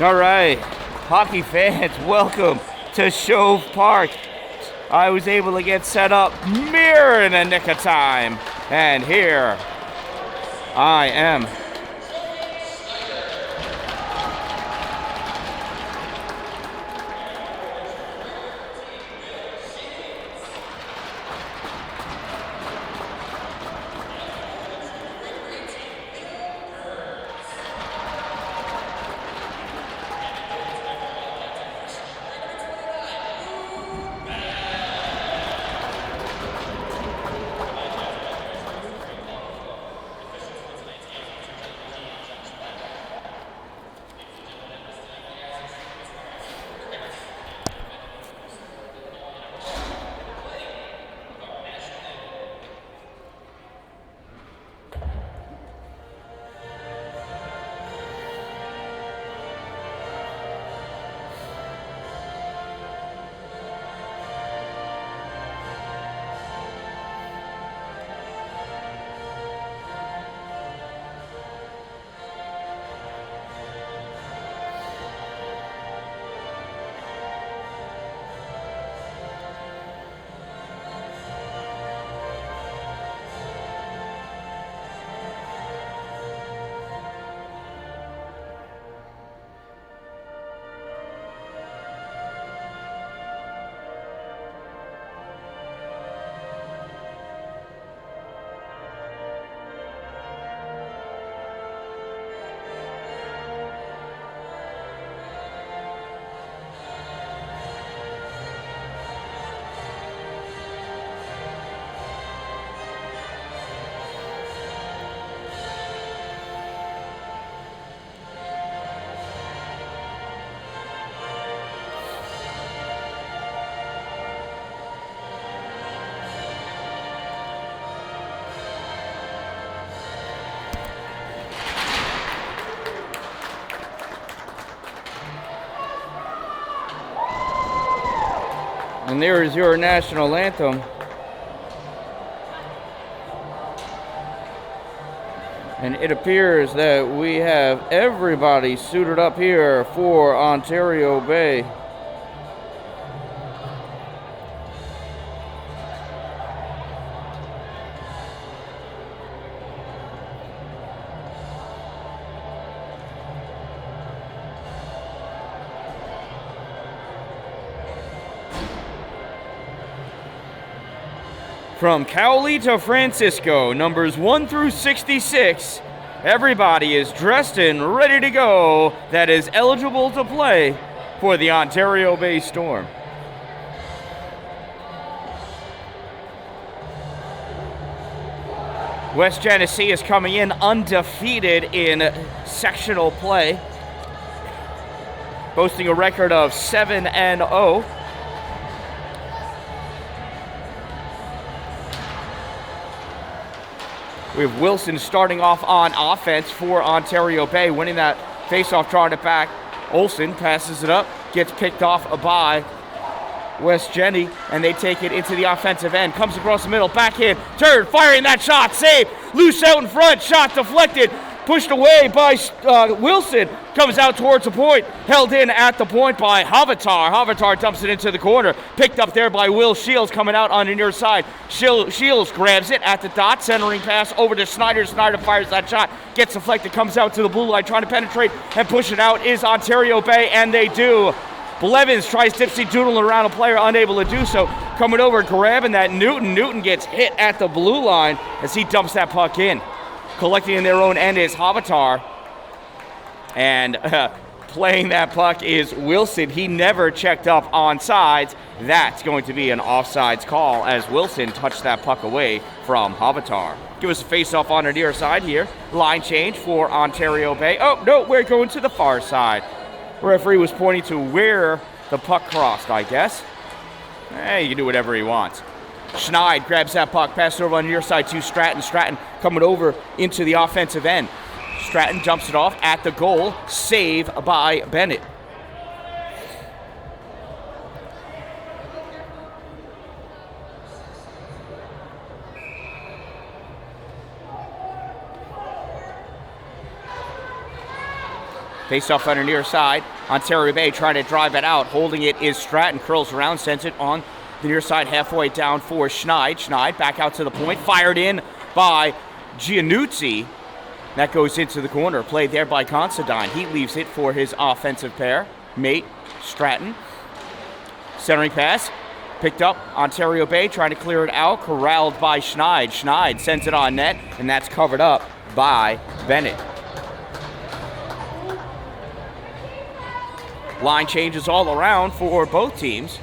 All right, hockey fans, welcome to Shove Park. I was able to get set up mere in a nick of time, and here I am. And there is your national anthem. And it appears that we have everybody suited up here for Ontario Bay. From Cowley to Francisco, numbers 1 through 66, everybody is dressed and ready to go that is eligible to play for the Ontario Bay Storm. West Genesee is coming in undefeated in sectional play, boasting a record of 7-0. We have Wilson starting off on offense for Ontario Bay, winning that faceoff, drawing it back. Olsen passes it up, gets picked off by West Jenny, and they take it into the offensive end. Comes across the middle, backhand, turn, firing that shot, save, loose out in front, shot deflected, pushed away by Wilson, comes out towards the point, held in at the point by Havatar. Havatar dumps it into the corner, picked up there by Will Shields coming out on the near side. Shields grabs it at the dot, centering pass over to Snyder. Snyder fires that shot, gets deflected, comes out to the blue line, trying to penetrate and push it out is Ontario Bay, and they do. Blevins tries dipsy doodling around a player, unable to do so. Coming over, grabbing that Newton. Newton gets hit at the blue line as he dumps that puck in. Collecting in their own end is Havatar. And playing that puck is Wilson. He never checked up on sides. That's going to be an offsides call as Wilson touched that puck away from Havatar. Give us a face-off on the near side here. Line change for Ontario Bay. Oh, no, we're going to the far side. The referee was pointing to where the puck crossed, I guess. He can do whatever he wants. Schneid grabs that puck, passes over on the near side to Stratton. Stratton coming over into the offensive end. Stratton jumps it off at the goal. Save by Bennett. Face off on the near side. Ontario Bay trying to drive it out. Holding it is Stratton. Curls around, sends it on the near side halfway down for Schneid. Schneid back out to the point. Fired in by Giannuzzi. That goes into the corner. Played there by Considine. He leaves it for his offensive pair. Mate, Stratton. Centering pass. Picked up. Ontario Bay trying to clear it out. Corralled by Schneid. Schneid sends it on net, and that's covered up by Bennett. Line changes all around for both teams.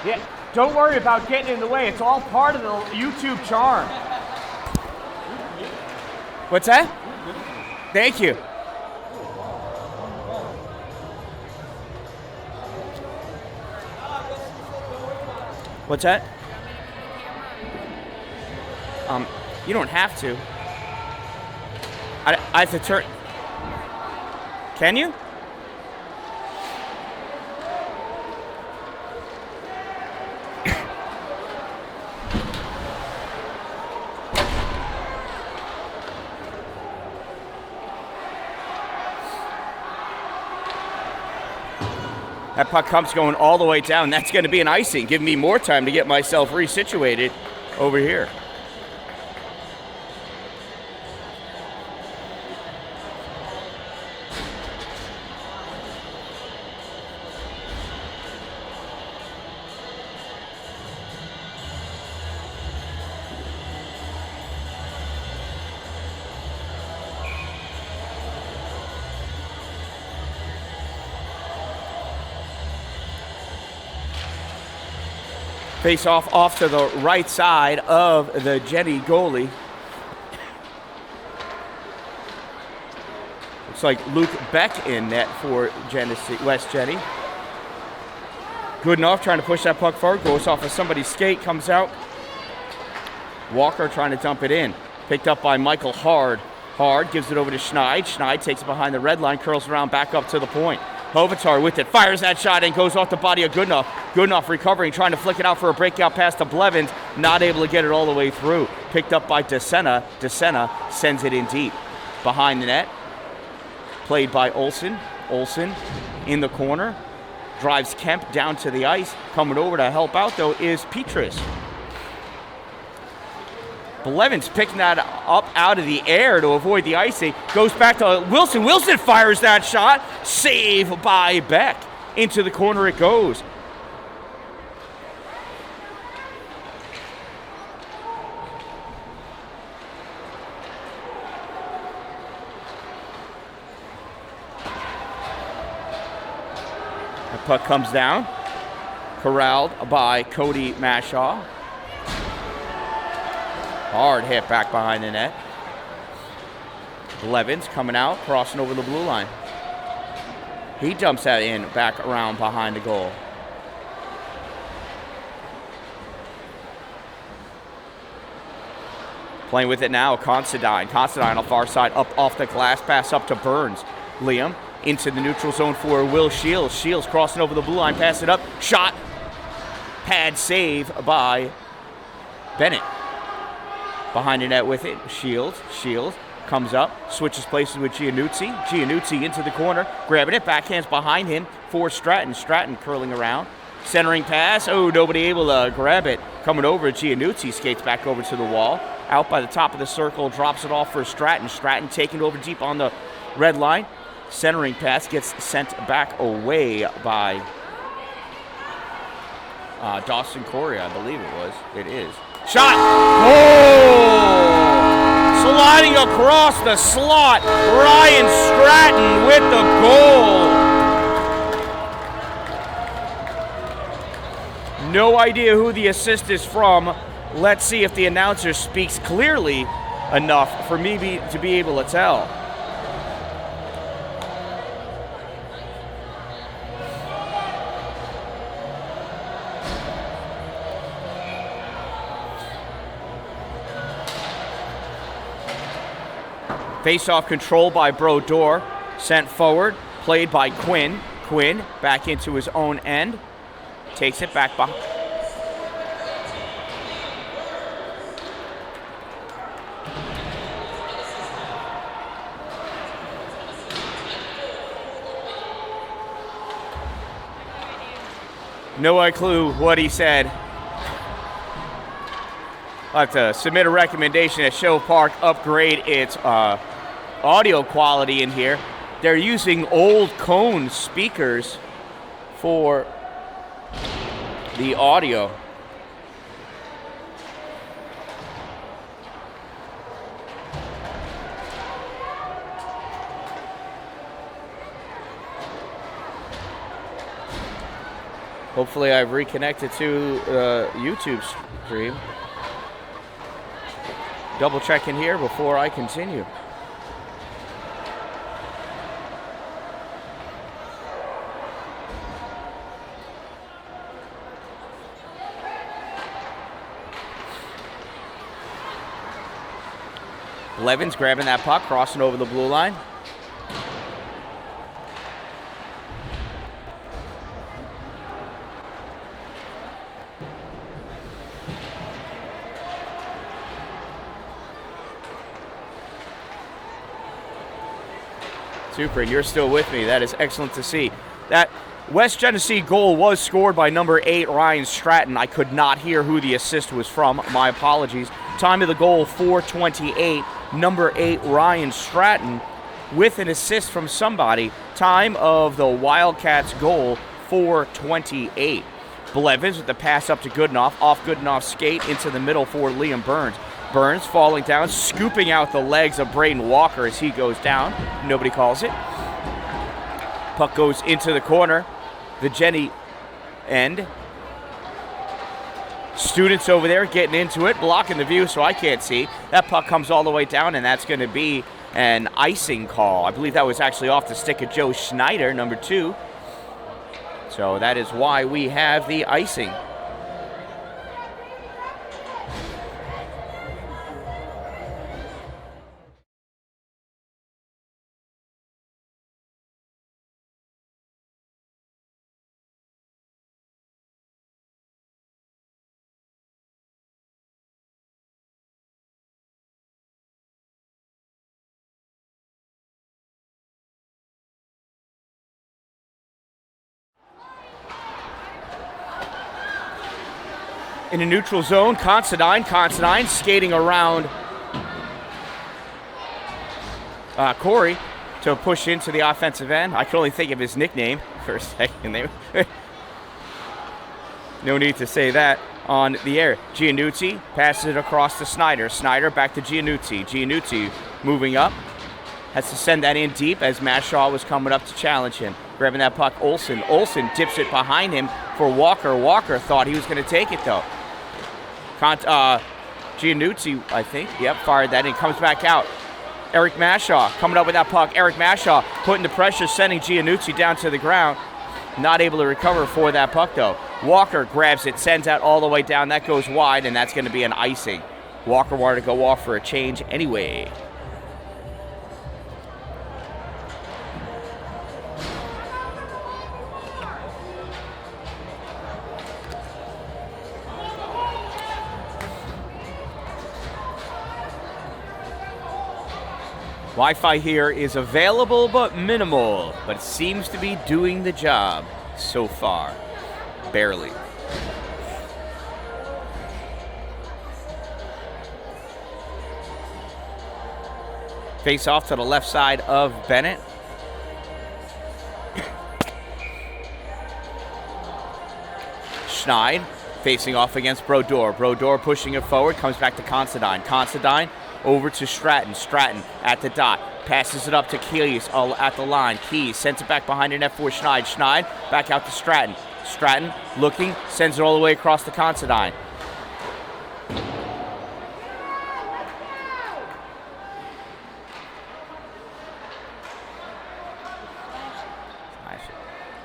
Yeah, don't worry about getting in the way. It's all part of the YouTube charm. What's that? Thank you. What's that? You don't have to. I have to turn. Can you? That puck comes going all the way down. That's going to be an icing. Give me more time to get myself resituated over here. Face off to the right side of the Jenny goalie. Looks like Luke Beck in net for Genesee, West Jenny. Good enough, trying to push that puck forward. Goes off of somebody's skate, comes out. Walker trying to dump it in. Picked up by Michael Hard. Hard gives it over to Schneid. Schneid takes it behind the red line, curls around back up to the point. Hovatar with it, fires that shot and goes off the body of Goodenough. Goodenough recovering, trying to flick it out for a breakout pass to Blevins. Not able to get it all the way through. Picked up by DeSena. DeSena sends it in deep. Behind the net. Played by Olsen. Olsen in the corner. Drives Kemp down to the ice. Coming over to help out, though, is Petrus. Blevins picking that up out of the air to avoid the icing. Goes back to Wilson. Wilson fires that shot. Save by Beck. Into the corner it goes. The puck comes down. Corralled by Cody Mashaw. Hard hit back behind the net. Blevins coming out, crossing over the blue line. He dumps that in back around behind the goal. Playing with it now, Considine. Considine on the far side, up off the glass, pass up to Burns. Liam into the neutral zone for Will Shields. Shields crossing over the blue line, pass it up. Shot. Pad save by Bennett. Behind the net with it, Shields comes up, switches places with Giannuzzi. Giannuzzi into the corner, grabbing it, backhands behind him for Stratton. Stratton curling around, centering pass. Oh, nobody able to grab it. Coming over, Giannuzzi skates back over to the wall. Out by the top of the circle, drops it off for Stratton. Stratton taking over deep on the red line. Centering pass gets sent back away by Dawson Corey, I believe it was. It is. Shot! Oh! Sliding across the slot, Ryan Stratton with the goal. No idea who the assist is from. Let's see if the announcer speaks clearly enough for me to be able to tell. Face-off control by Brodeur. Sent forward, played by Quinn. Quinn back into his own end. Takes it back behind. No clue what he said. I'll have to submit a recommendation that Show Park upgrade its audio quality in here. They're using old cone speakers for the audio. Hopefully I've reconnected to YouTube stream. Double checking here before I continue. Levin's grabbing that puck, crossing over the blue line. Super, and you're still with me. That is excellent to see. That West Genesee goal was scored by number 8, Ryan Stratton. I could not hear who the assist was from. My apologies. Time of the goal, 4:28. Number 8, Ryan Stratton, with an assist from somebody. Time of the Wildcats goal, 4:28. Blevins with the pass up to Goodenough. Off Goodenoff's skate into the middle for Liam Burns. Burns falling down, scooping out the legs of Braden Walker as he goes down. Nobody calls it. Puck goes into the corner. The Jenny end. Students over there getting into it, blocking the view so I can't see. That puck comes all the way down, and that's going to be an icing call. I believe that was actually off the stick of Joe Schneider, number 2. So that is why we have the icing. In a neutral zone, Considine skating around Corey to push into the offensive end. I can only think of his nickname for a second there. No need to say that on the air. Giannuzzi passes it across to Snyder. Snyder back to Giannuzzi. Giannuzzi moving up. Has to send that in deep as Mashaw was coming up to challenge him. Grabbing that puck, Olsen. Olsen dips it behind him for Walker. Walker thought he was going to take it, though. Giannuzzi, I think, fired that in. Comes back out. Eric Mashaw coming up with that puck. Eric Mashaw putting the pressure, sending Giannuzzi down to the ground. Not able to recover for that puck, though. Walker grabs it, sends that all the way down. That goes wide, and that's going to be an icing. Walker wanted to go off for a change anyway. Wi-Fi here is available but minimal, but it seems to be doing the job so far. Barely. Face off to the left side of Bennett. Schneid facing off against Brodeur. Brodeur pushing it forward, comes back to Considine. Considine over to Stratton. Stratton at the dot. Passes it up to Keys at the line. Keys sends it back behind an F for Schneid. Schneid back out to Stratton. Stratton looking, sends it all the way across to Considine.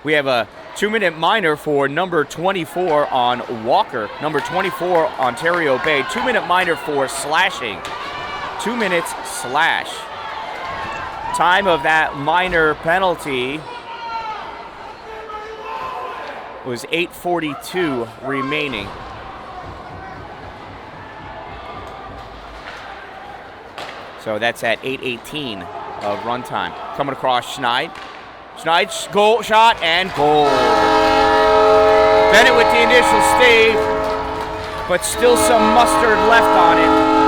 We have a 2-minute minor for number 24 on Walker. Number 24, Ontario Bay. 2-minute minor for slashing. 2 minutes slash. Time of that minor penalty was 8:42 remaining. So that's at 8:18 of runtime. Coming across Schneid. Schneid's goal shot and goal. Bennett with the initial stave, but still some mustard left on it.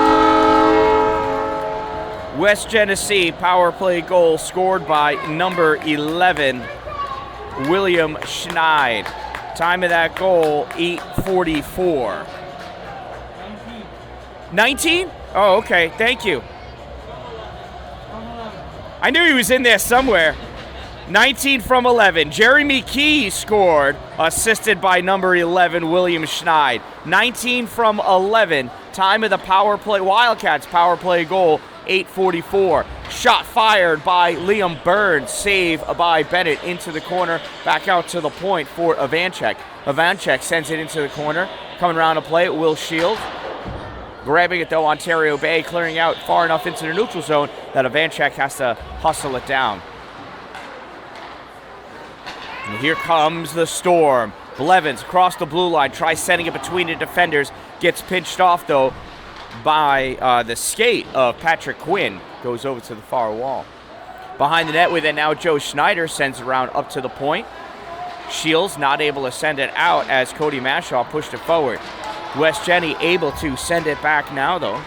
West Genesee power play goal scored by number 11, William Schneid. Time of that goal, 8:44. 19? Oh, okay. Thank you. I knew he was in there somewhere. 19 from 11. Jeremy Key scored, assisted by number 11, William Schneid. 19 from 11. Time of the power play, Wildcats power play goal, 8:44. Shot fired by Liam Burns. Save by Bennett into the corner. Back out to the point for Ivanchek. Ivanchek sends it into the corner. Coming around to play it, Will Shield. Grabbing it though, Ontario Bay, clearing out far enough into the neutral zone that Ivanchek has to hustle it down. And here comes the storm. Blevins across the blue line, tries sending it between the defenders. Gets pinched off though by the skate of Patrick Quinn. Goes over to the far wall. Behind the net with it now, Joe Schneider sends it around up to the point. Shields not able to send it out as Cody Mashaw pushed it forward. West Jenny able to send it back now, though.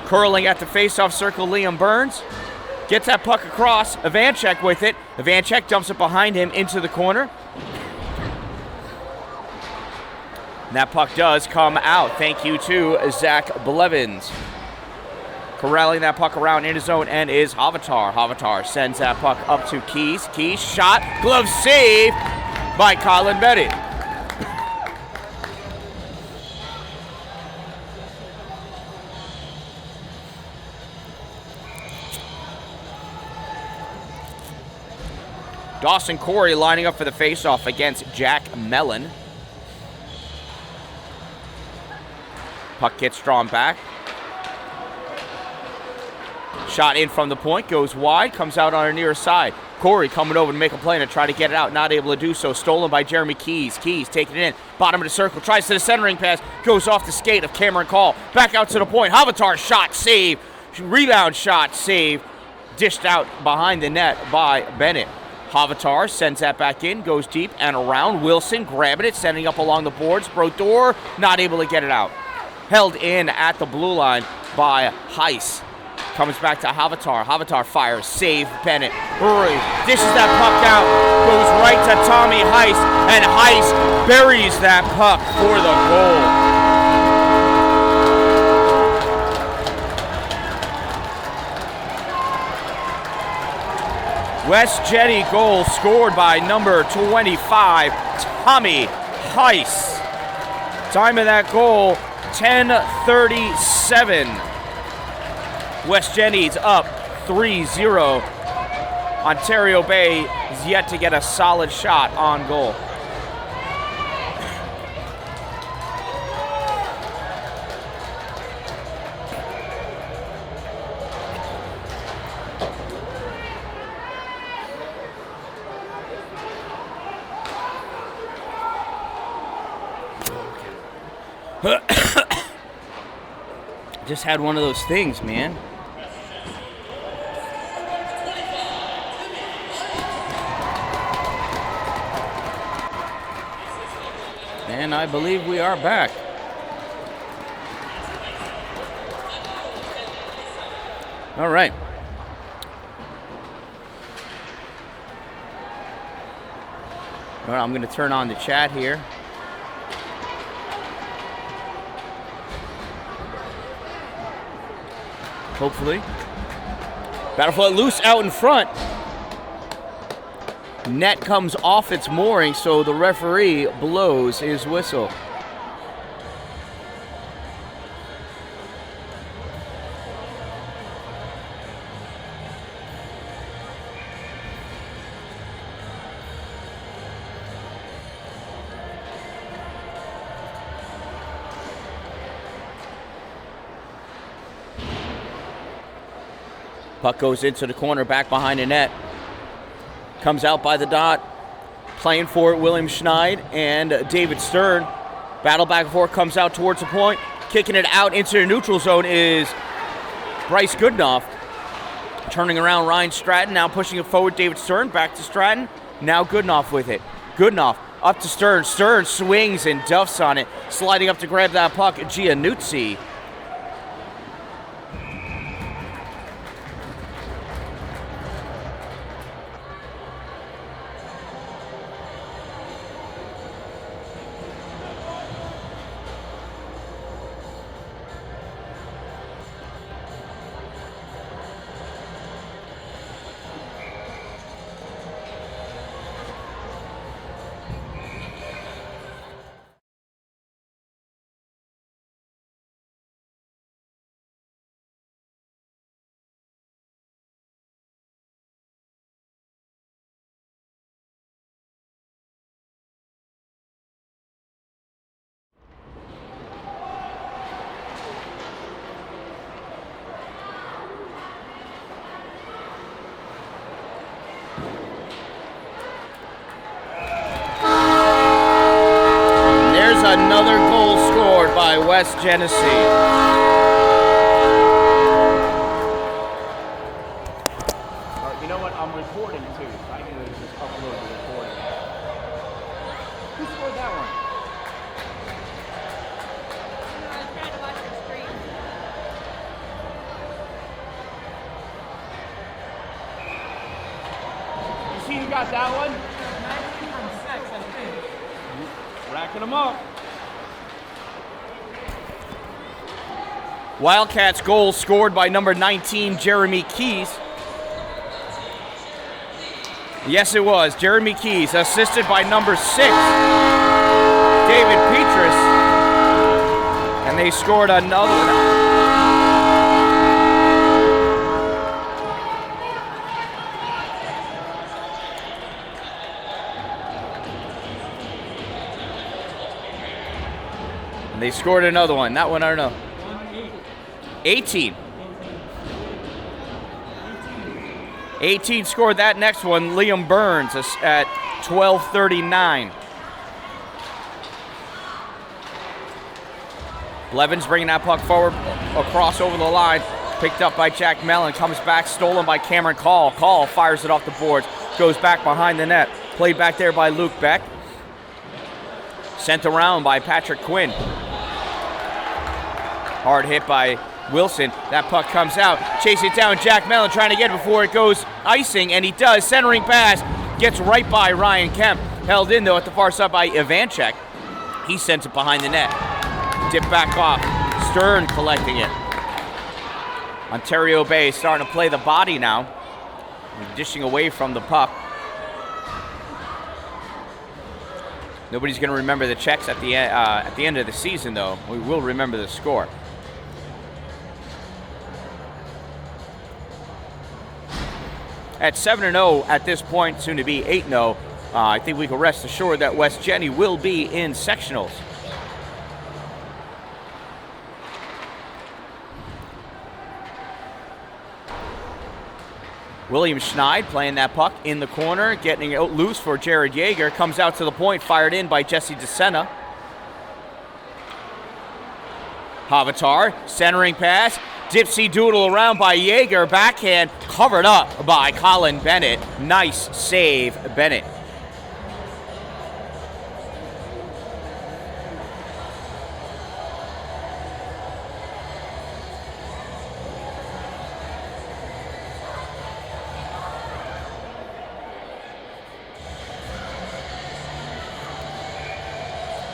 Curling at the face-off circle, Liam Burns. Gets that puck across. Ivanchek with it. Ivanchek dumps it behind him into the corner. And that puck does come out. Thank you to Zach Blevins. Corralling that puck around in his zone and is Havatar. Havatar sends that puck up to Keys. Keys shot. Glove save by Colin Bennett. Dawson Corey lining up for the faceoff against Jack Mellon. Puck gets drawn back. Shot in from the point, goes wide, comes out on our near side. Corey coming over to make a play and try to get it out, not able to do so. Stolen by Jeremy Keys. Keys taking it in, bottom of the circle, tries to the centering pass, goes off the skate of Cameron Call. Back out to the point, Havatar shot, save. Rebound shot, save. Dished out behind the net by Bennett. Havatar sends that back in, goes deep and around. Wilson grabbing it, sending up along the boards. Brodeur not able to get it out. Held in at the blue line by Heiss. Comes back to Havatar. Havatar fires, save Bennett. Hurry, dishes that puck out, goes right to Tommy Heiss, and Heiss buries that puck for the goal. West Jenny goal scored by number 25, Tommy Heiss. Time of that goal, 10:37. West Jenny's up 3-0. Ontario Bay is yet to get a solid shot on goal. Just had one of those things, man. And I believe we are back. All right. All right, I'm going to turn on the chat here. Hopefully. Battleflood loose out in front. Net comes off its mooring, so the referee blows his whistle. Puck goes into the corner, back behind the net. Comes out by the dot. Playing for it, William Schneid and David Stern. Battle back and forth, comes out towards the point. Kicking it out into the neutral zone is Bryce Goodenough. Turning around, Ryan Stratton, now pushing it forward, David Stern, back to Stratton. Now Goodenough with it. Goodenough up to Stern. Stern swings and duffs on it. Sliding up to grab that puck, Giannuzzi. Another goal scored by West Genesee. You know what? I'm recording too. So I can just upload the recording. Who scored that one? I was trying to watch your screen. You see who got that one? 19 from 6, I think. Racking them up. Wildcats goal scored by number 19, Jeremy Keys. Yes, it was. Jeremy Keys, assisted by number 6, David Petrus. And they scored another one. And they scored another one. That one, I don't know. 18 scored that next one. Liam Burns at 12:39. Blevins bringing that puck forward, across over the line. Picked up by Jack Mellon. Comes back, stolen by Cameron Call. Call fires it off the boards. Goes back behind the net. Played back there by Luke Beck. Sent around by Patrick Quinn. Hard hit by Wilson. That puck comes out. Chase it down. Jack Mellon trying to get it before it goes icing, and he does. Centering pass. Gets right by Ryan Kemp. Held in, though, at the far side by Ivanchek. He sends it behind the net. Dip back off. Stern collecting it. Ontario Bay starting to play the body now. Dishing away from the puck. Nobody's going to remember the checks at the end of the season, though. We will remember the score. At 7-0 at this point, soon to be 8-0, I think we can rest assured that West Jenny will be in sectionals. William Schneid playing that puck in the corner, getting it loose for Jared Yeager. Comes out to the point, fired in by Jesse DeSena. Havatar, centering pass. Dipsy doodle around by Yeager. Backhand covered up by Colin Bennett. Nice save, Bennett.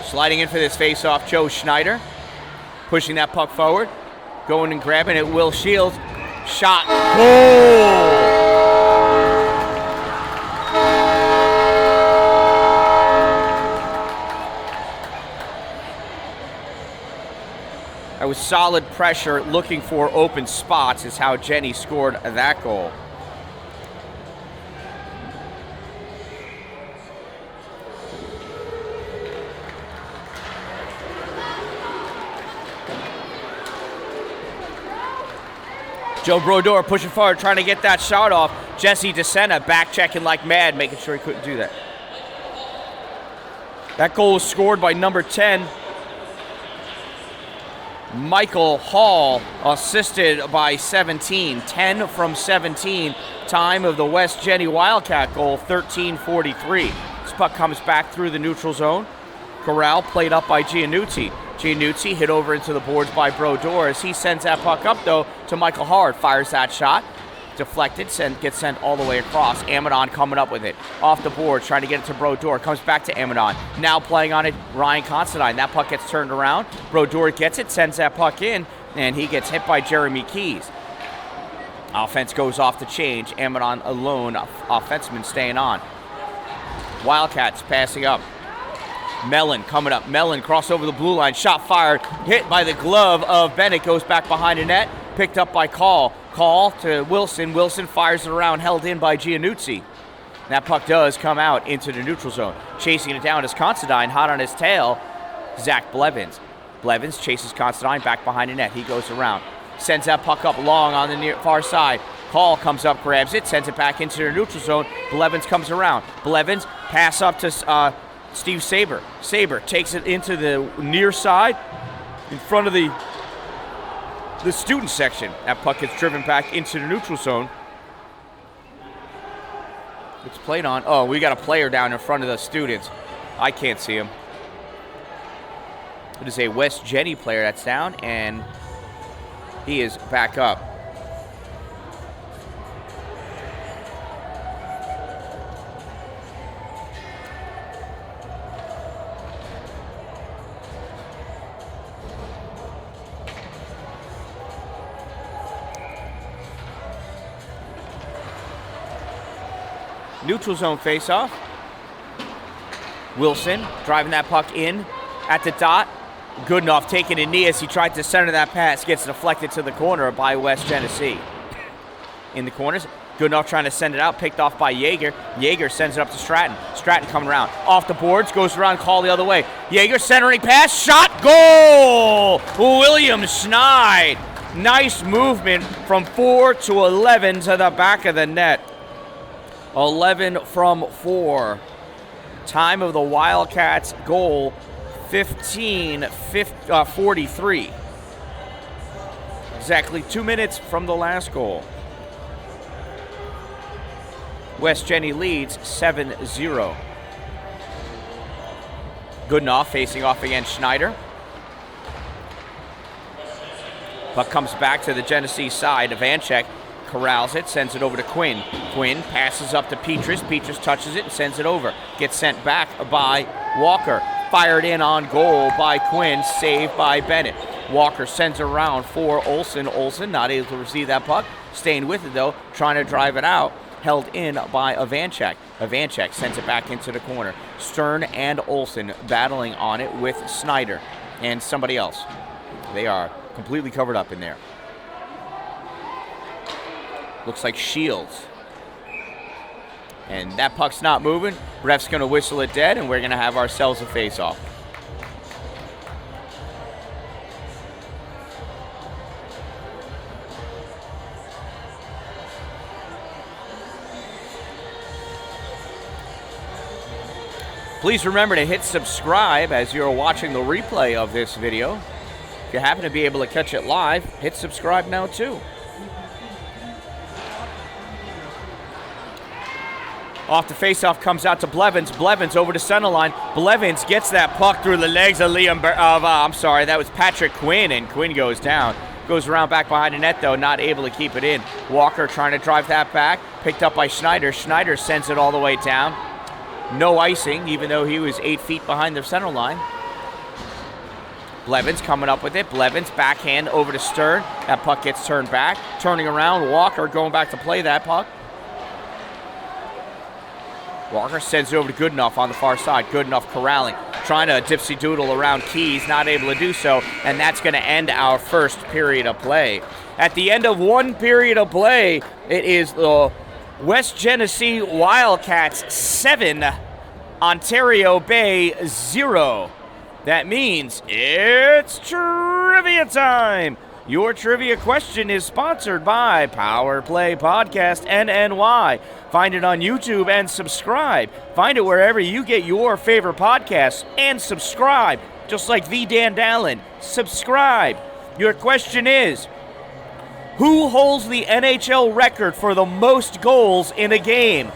Sliding in for this face-off, Joe Schneider. Pushing that puck forward. Going and grabbing it, Will Shields. Shot. Goal! That was solid pressure, looking for open spots is how Jenny scored that goal. Joe Brodeur pushing forward, trying to get that shot off. Jesse DeSena back checking like mad, making sure he couldn't do that. That goal was scored by number 10, Michael Hall, assisted by 17. 10 from 17. Time of the West Jenny Wildcat goal, 13:43. This puck comes back through the neutral zone. Corral played up by Giannuzzi. Giannuzzi hit over into the boards by Brodeur as he sends that puck up, though, to Michael Hard. Fires that shot. Deflected, gets sent all the way across. Amadon coming up with it. Off the board, trying to get it to Brodeur. Comes back to Amadon. Now playing on it, Ryan Constantine. That puck gets turned around. Brodeur gets it, sends that puck in, and he gets hit by Jeremy Keys. Offense goes off the change. Amadon alone, offenseman staying on. Wildcats passing up. Mellon coming up. Mellon cross over the blue line. Shot fired. Hit by the glove of Bennett. Goes back behind the net. Picked up by Call. Call to Wilson. Wilson fires it around. Held in by Giannuzzi. That puck does come out into the neutral zone. Chasing it down is Constantine. Hot on his tail. Zach Blevins. Blevins chases Constantine back behind the net. He goes around. Sends that puck up long on the far side. Call comes up, grabs it, sends it back into the neutral zone. Blevins comes around. Blevins pass up to Steve Saber. Saber takes it into the near side in front of the student section. That puck gets driven back into the neutral zone. It's played on. Oh, we got a player down in front of the students. I can't see him. It is a West Jenny player that's down, and he is back up. Neutral zone faceoff. Wilson driving that puck in at the dot. Goodenough taking a knee as he tried to center that pass. Gets deflected to the corner by West Genesee. In the corners, Goodenough trying to send it out. Picked off by Yeager. Yeager sends it up to Stratton. Stratton coming around. Off the boards, goes around, call the other way. Yeager centering pass. Shot, goal! William Schneid. Nice movement from 4 to 11 to the back of the net. 11 from 4. Time of the Wildcats goal, 15:43. Exactly 2 minutes from the last goal. West Jenny leads 7-0. Goodenough facing off against Schneider. Puck comes back to the Genesee side. Ivanchek corrals it, sends it over to Quinn. Quinn passes up to Petrus. Petrus touches it and sends it over. Gets sent back by Walker. Fired in on goal by Quinn, saved by Bennett. Walker sends it around for Olsen. Olsen not able to receive that puck. Staying with it though, trying to drive it out. Held in by Ivanchek. Ivanchek sends it back into the corner. Stern and Olsen battling on it with Snyder and somebody else. They are completely covered up in there. Looks like Shields. And that puck's not moving. Ref's going to whistle it dead, and we're going to have ourselves a face-off. Please remember to hit subscribe as you're watching the replay of this video. If you happen to be able to catch it live, hit subscribe now too. Off the faceoff comes out to Blevins. Blevins over to center line. Blevins gets that puck through the legs of that was Patrick Quinn, and Quinn goes down. Goes around back behind the net, though, not able to keep it in. Walker trying to drive that back. Picked up by Schneider. Schneider sends it all the way down. No icing, even though he was 8 feet behind the center line. Blevins coming up with it. Blevins backhand over to Stern. That puck gets turned back. Turning around, Walker going back to play that puck. Walker sends it over to Goodenough on the far side. Goodenough corralling, trying to dipsy doodle around Keys, not able to do so, and that's going to end our first period of play. At the end of one period of play, it is the West Genesee Wildcats 7, Ontario Bay 0. That means it's trivia time. Your trivia question is sponsored by Power Play Podcast NNY. Find it on YouTube and subscribe. Find it wherever you get your favorite podcasts and subscribe. Just like the Dan Dallin. Subscribe. Your question is, who holds the NHL record for the most goals in a game?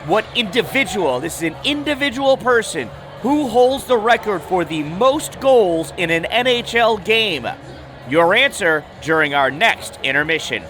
What individual? This is an individual person. Who holds the record for the most goals in an NHL game? Your answer during our next intermission.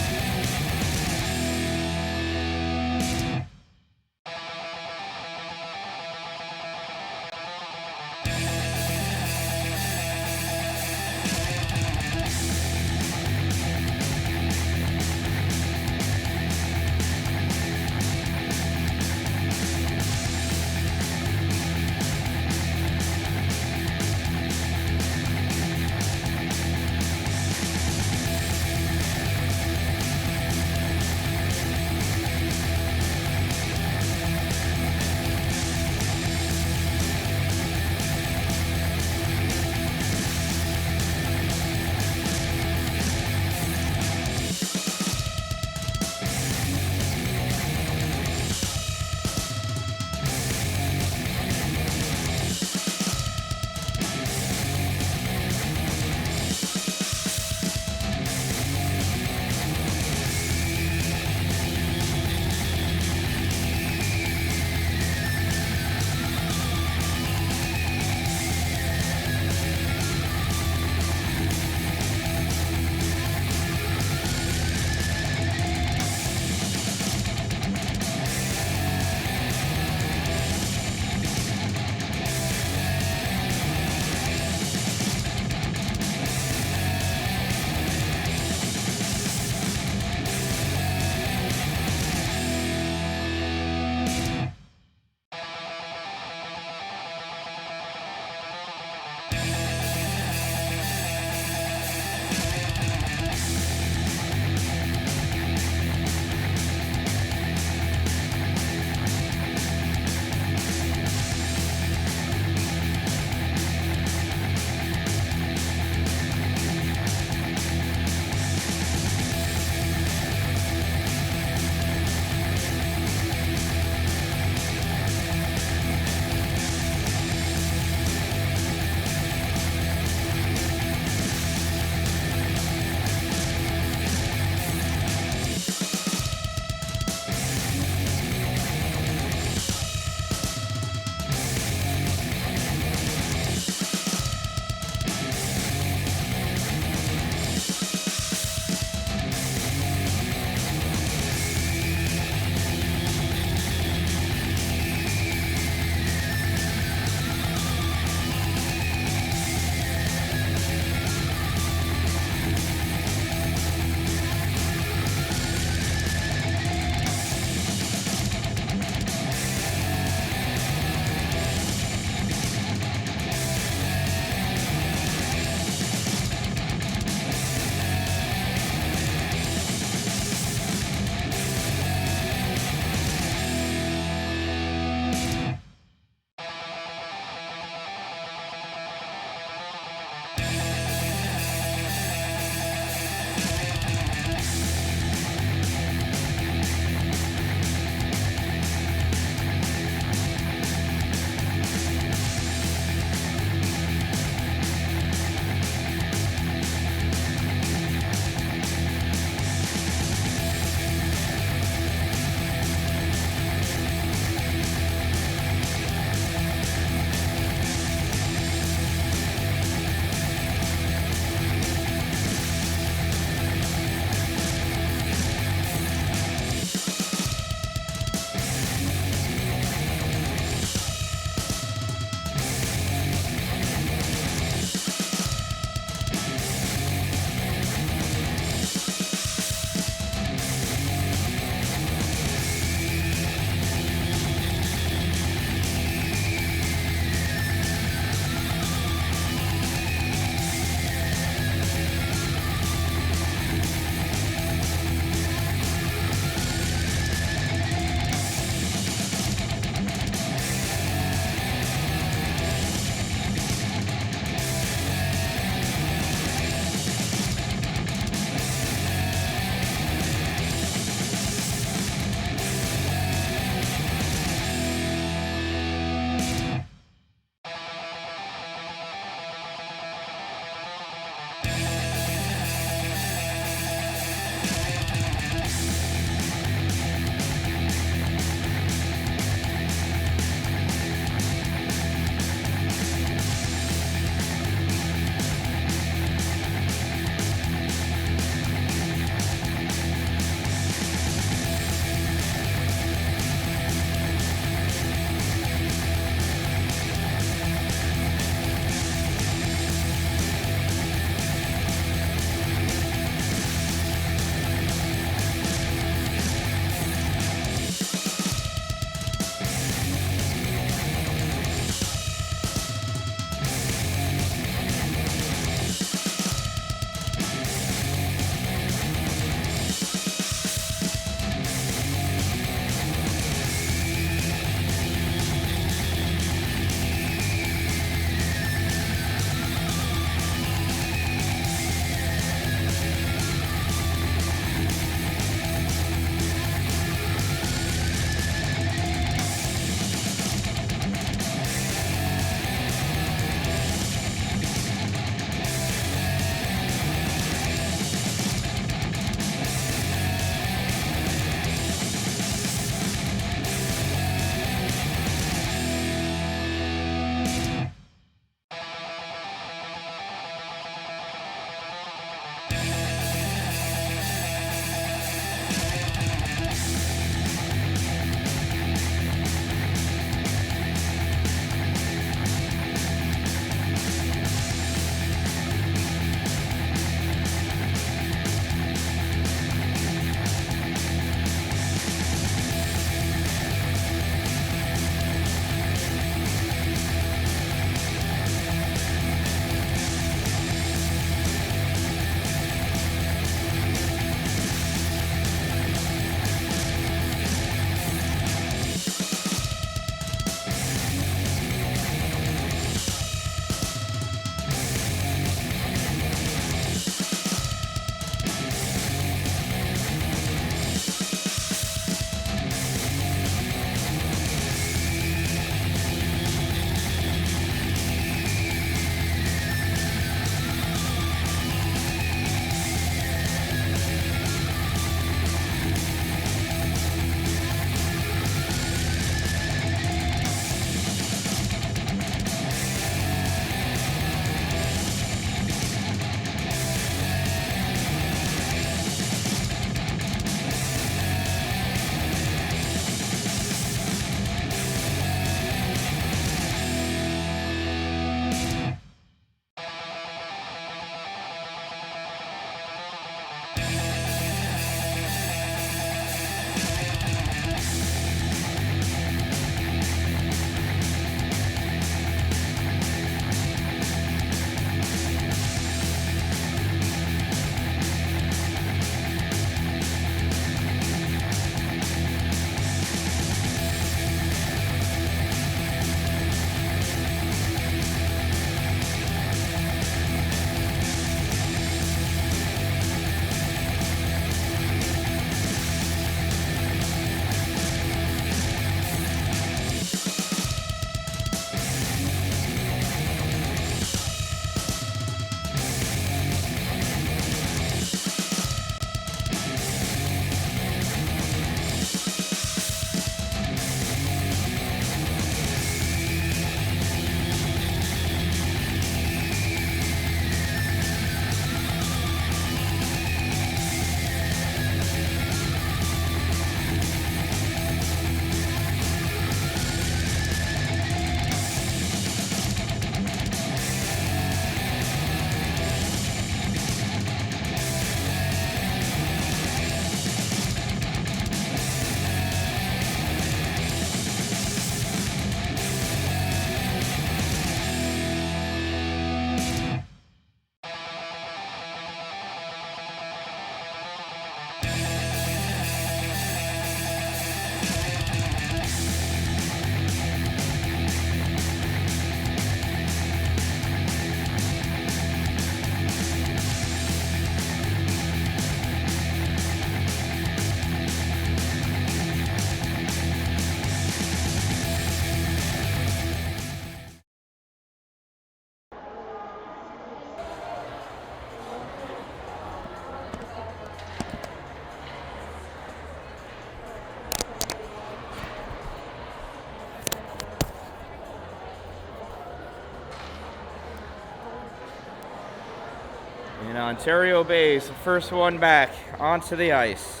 Ontario Bay is the first one back onto the ice.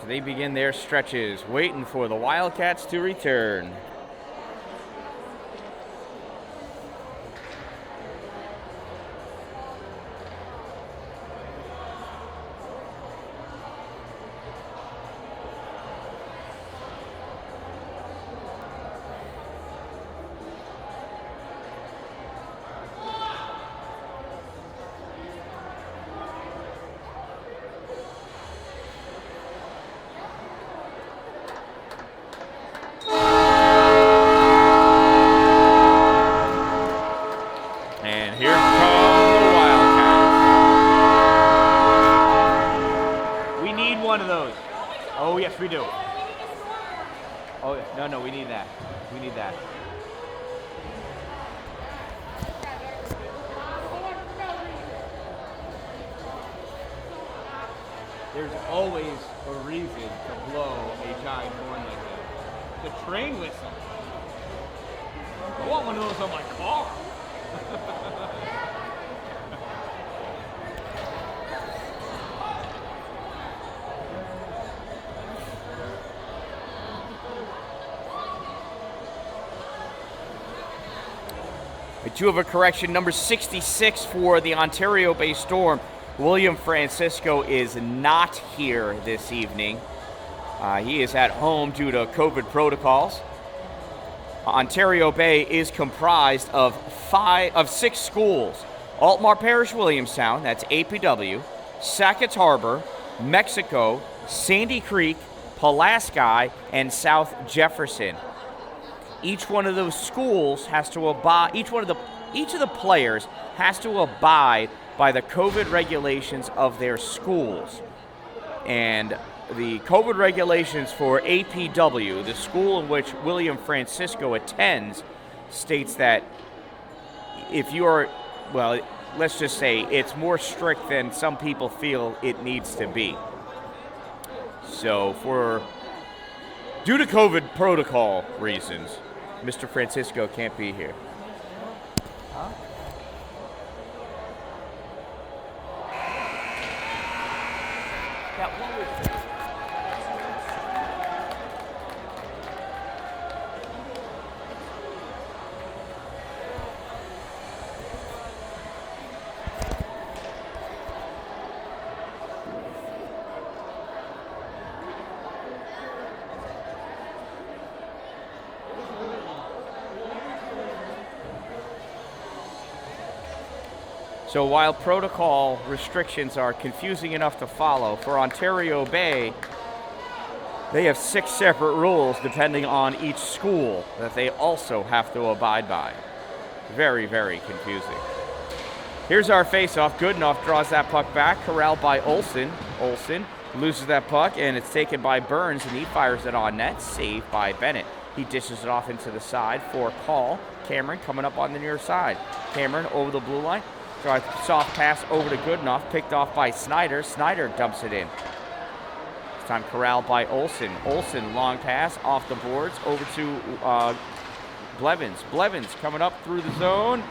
So they begin their stretches, waiting for the Wildcats to return. And here come the Wildcats. We need one of those. Oh, yes, we do. Oh, no, we need that. We need that. There's always a reason to blow a giant horn like that. The train whistle. I want one of those on my car. I do have a correction. Number 66 for the Ontario Bay Storm. William Francisco is not here this evening. He is at home due to COVID protocols. Ontario Bay is comprised of 6 schools. Altmar Parish Williamstown, that's APW, Sackett Harbor, Mexico, Sandy Creek, Pulaski, and South Jefferson. Each one of those schools has to abide, each of the players has to abide by the COVID regulations of their schools. And the COVID regulations for APW, the school in which William Francisco attends, states that if you are, well, let's just say it's more strict than some people feel it needs to be. So due to COVID protocol reasons, Mr. Francisco can't be here. Huh? Yeah, what was it? So while protocol restrictions are confusing enough to follow, for Ontario Bay, they have 6 separate rules depending on each school that they also have to abide by. Very, very confusing. Here's our face-off. Goodenough draws that puck back, corralled by Olsen. Olsen loses that puck, and it's taken by Burns, and he fires it on net, saved by Bennett. He dishes it off into the side for Call. Cameron coming up on the near side. Cameron over the blue line. So a soft pass over to Goodenough, picked off by Snyder. Snyder dumps it in. This time corralled by Olsen. Olsen, long pass off the boards over to Blevins. Blevins coming up through the zone.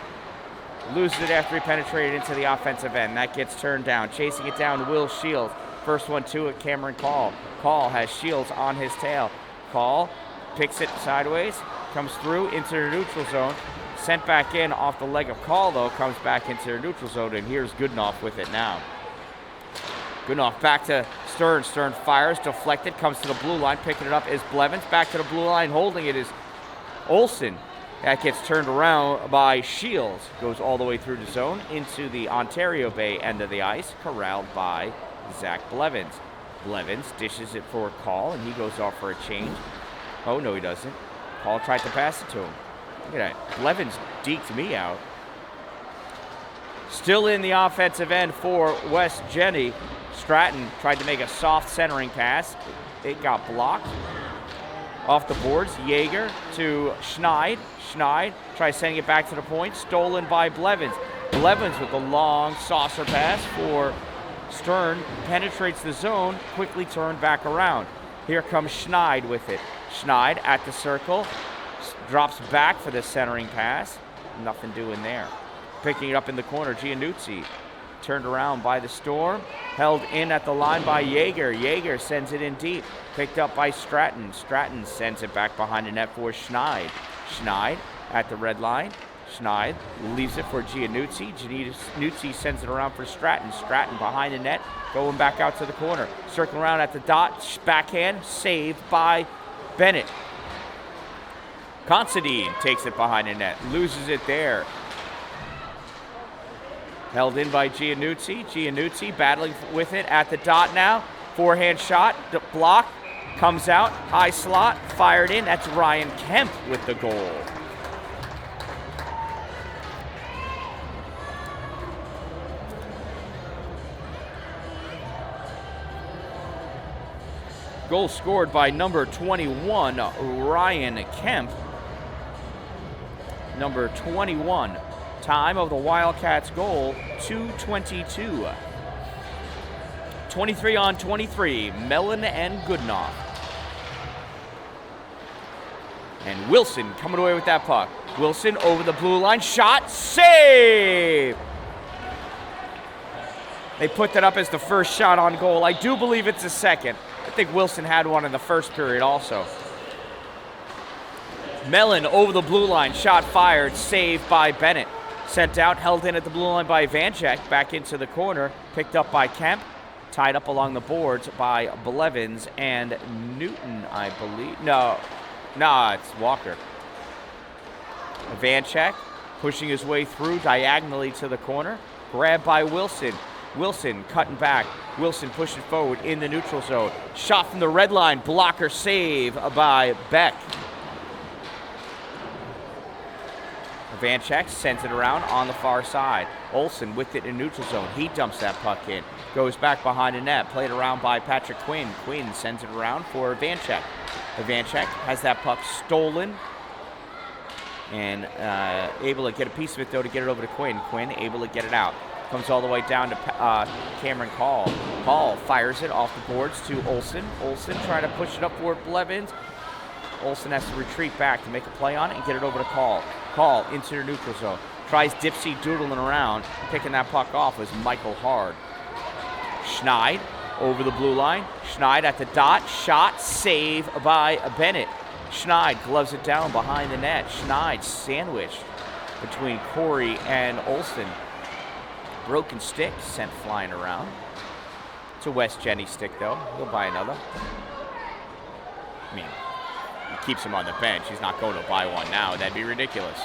Loses it after he penetrated into the offensive end. That gets turned down. Chasing it down, Will Shields. First one to it, Cameron Call. Call has Shields on his tail. Call picks it sideways, comes through into the neutral zone. Sent back in off the leg of Call, though, comes back into the neutral zone, and here's Goodenough with it now. Goodenough back to Stern. Stern fires, deflected, comes to the blue line, picking it up is Blevins. Back to the blue line, holding it is Olsen. That gets turned around by Shields. Goes all the way through the zone into the Ontario Bay end of the ice, corralled by Zach Blevins. Blevins dishes it for Call, and he goes off for a change. Oh, no, he doesn't. Call tried to pass it to him. Look at that. Blevins deked me out. Still in the offensive end for West Genesee. Stratton tried to make a soft centering pass. It got blocked. Off the boards, Yeager to Schneid. Schneid tries sending it back to the point. Stolen by Blevins. Blevins with a long saucer pass for Stern. Penetrates the zone, quickly turned back around. Here comes Schneid with it. Schneid at the circle. Drops back for the centering pass. Nothing doing there. Picking it up in the corner, Giannuzzi. Turned around by the Storm. Held in at the line by Yeager. Yeager sends it in deep. Picked up by Stratton. Stratton sends it back behind the net for Schneid. Schneid at the red line. Schneid leaves it for Giannuzzi. Giannuzzi sends it around for Stratton. Stratton behind the net, going back out to the corner. Circling around at the dot. Backhand, saved by Bennett. Considine takes it behind the net. Loses it there. Held in by Giannuzzi. Giannuzzi battling with it at the dot now. Forehand shot, the block, comes out, high slot, fired in. That's Ryan Kemp with the goal. Goal scored by number 21, Ryan Kemp. Number 21. Time of the Wildcats goal, 2:22. 23 on 23, Mellon and Goodenough. And Wilson coming away with that puck. Wilson over the blue line, shot, save! They put that up as the first shot on goal. I do believe it's the second. I think Wilson had one in the first period also. Mellon over the blue line, shot fired, saved by Bennett. Sent out, held in at the blue line by Vanchek, back into the corner, picked up by Kemp, tied up along the boards by Blevins and Newton, I believe. No, it's Walker. Vanchek pushing his way through diagonally to the corner, grabbed by Wilson. Wilson cutting back. Wilson pushing forward in the neutral zone. Shot from the red line, blocker save by Beck. Vanchek sends it around on the far side. Olsen with it in neutral zone. He dumps that puck in. Goes back behind the net. Played around by Patrick Quinn. Quinn sends it around for Vanchek. Vanchek has that puck stolen. And able to get a piece of it, though, to get it over to Quinn. Quinn able to get it out. Comes all the way down to Cameron Call. Call fires it off the boards to Olsen. Olsen trying to push it up for Blevins. Olsen has to retreat back to make a play on it and get it over to Call. Call into the neutral zone. Tries dipsy doodling around. Picking that puck off was Michael Hard. Schneid over the blue line. Schneid at the dot. Shot, save by Bennett. Schneid gloves it down behind the net. Schneid sandwiched between Corey and Olsen. Broken stick sent flying around. It's a West Genesee stick, though. He'll buy another. I mean, he keeps him on the bench. He's not going to buy one now. That'd be ridiculous.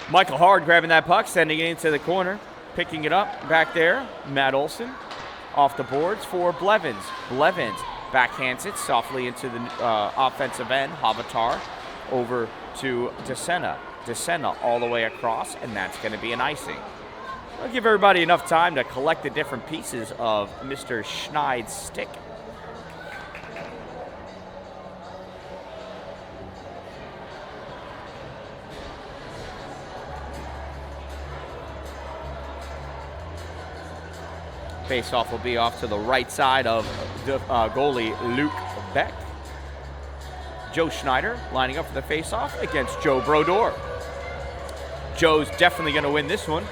Michael Hard grabbing that puck, sending it into the corner. Picking it up back there. Matt Olsen off the boards for Blevins. Blevins backhands it softly into the offensive end. Havatar over to DeSena. DeSena all the way across, and that's going to be an icing. I'll give everybody enough time to collect the different pieces of Mr. Schneid's stick. Face-off will be off to the right side of the goalie Luke Beck. Joe Schneider lining up for the face-off against Joe Brodeur. Joe's definitely going to win this one,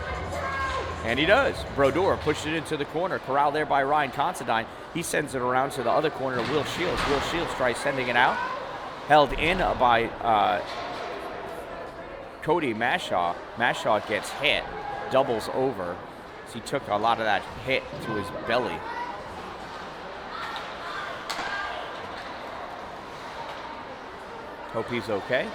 and he does. Brodeur pushed it into the corner, corralled there by Ryan Considine. He sends it around to the other corner to Will Shields. Will Shields tries sending it out. Held in by Cody Mashaw. Mashaw gets hit, doubles over. He took a lot of that hit to his belly. Hope he's okay.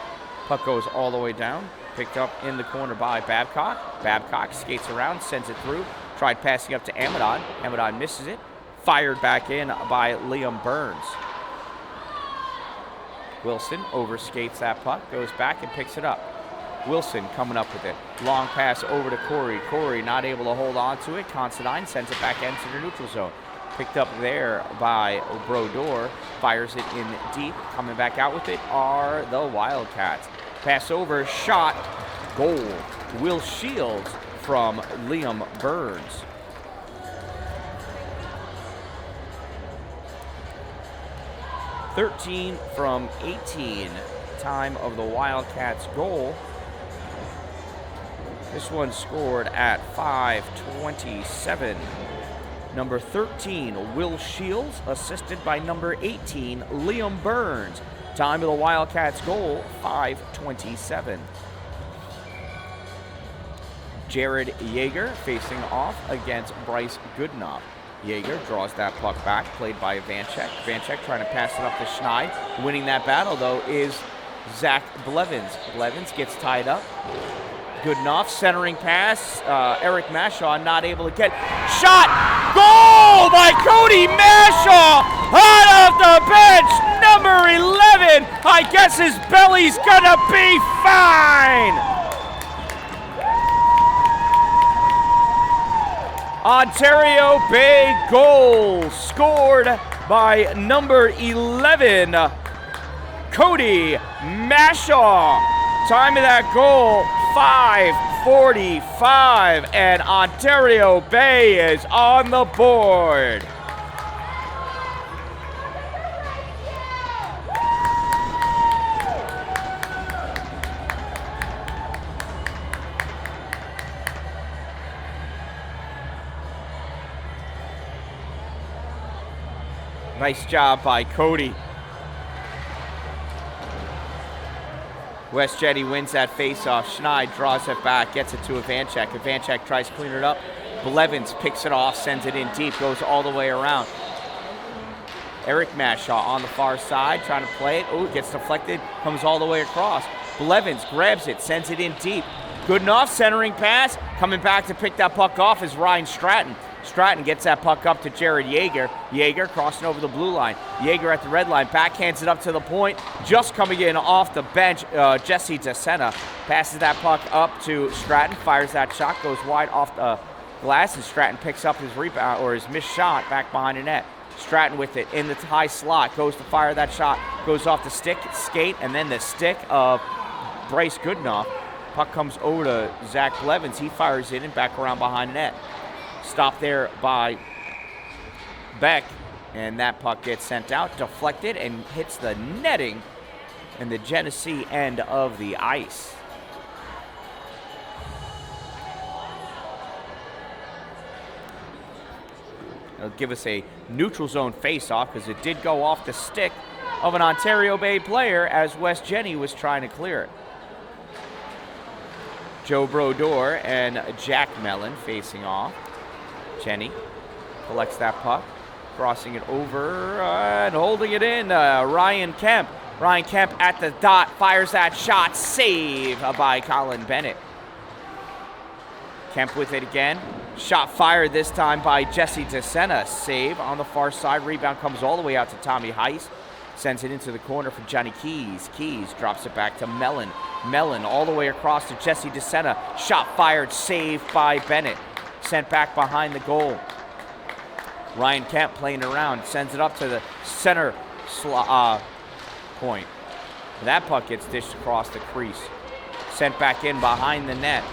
Puck goes all the way down. Picked up in the corner by Babcock. Babcock skates around, sends it through. Tried passing up to Amadon. Amadon misses it. Fired back in by Liam Burns. Wilson overskates that puck, goes back and picks it up. Wilson coming up with it. Long pass over to Corey. Corey not able to hold on to it. Considine sends it back into the neutral zone. Picked up there by Brodeur. Fires it in deep. Coming back out with it are the Wildcats. Pass over, shot, goal. Will Shields from Liam Burns. (13 from 18). Time of the Wildcats goal. This one scored at 5:27. Number 13, Will Shields, assisted by number 18, Liam Burns. Time of the Wildcats goal, 5:27. Jared Yeager facing off against Bryce Goodenough. Yeager draws that puck back, played by Vanchek. Vanchek trying to pass it up to Schneid. Winning that battle, though, is Zach Blevins. Blevins gets tied up. Goodenough, centering pass. Eric Mashaw not able to get. Shot! Goal by Cody Mashaw! Out of the bench, number 11. I guess his belly's gonna be fine! Ontario Bay goal scored by number 11, Cody Mashaw. Time of that goal, 5:45, and Ontario Bay is on the board. Nice job by Cody. West Jetty wins that faceoff. Schneid draws it back, gets it to Ivanchek. Ivanchek tries to clean it up. Blevins picks it off, sends it in deep, goes all the way around. Eric Mashaw on the far side, trying to play it. Oh, it gets deflected, comes all the way across. Blevins grabs it, sends it in deep. Goodenough, centering pass. Coming back to pick that puck off is Ryan Stratton. Stratton gets that puck up to Jared Yeager. Yeager crossing over the blue line. Yeager at the red line, backhands it up to the point. Just coming in off the bench, Jesse DeSena passes that puck up to Stratton, fires that shot, goes wide off the glass, and Stratton picks up his rebound, or his missed shot back behind the net. Stratton with it in the high slot, goes to fire that shot, goes off the stick, skate, and then the stick of Bryce Goodenough. Puck comes over to Zach Blevins. He fires it and back around behind the net. Stopped there by Beck, and that puck gets sent out, deflected, and hits the netting in the Genesee end of the ice. It'll give us a neutral zone face-off because it did go off the stick of an Ontario Bay player as West Jenny was trying to clear it. Joe Brodeur and Jack Mellon facing off. Jenny collects that puck, crossing it over and holding it in. Ryan Kemp. Ryan Kemp at the dot, fires that shot, save by Colin Bennett. Kemp with it again. Shot fired this time by Jesse DeSena. Save on the far side. Rebound comes all the way out to Tommy Heiss. Sends it into the corner for Johnny Keys. Keys drops it back to Mellon. Mellon all the way across to Jesse DeSena. Shot fired, saved by Bennett. Sent back behind the goal. Ryan Kemp playing around, sends it up to the center point. That puck gets dished across the crease. Sent back in behind the net.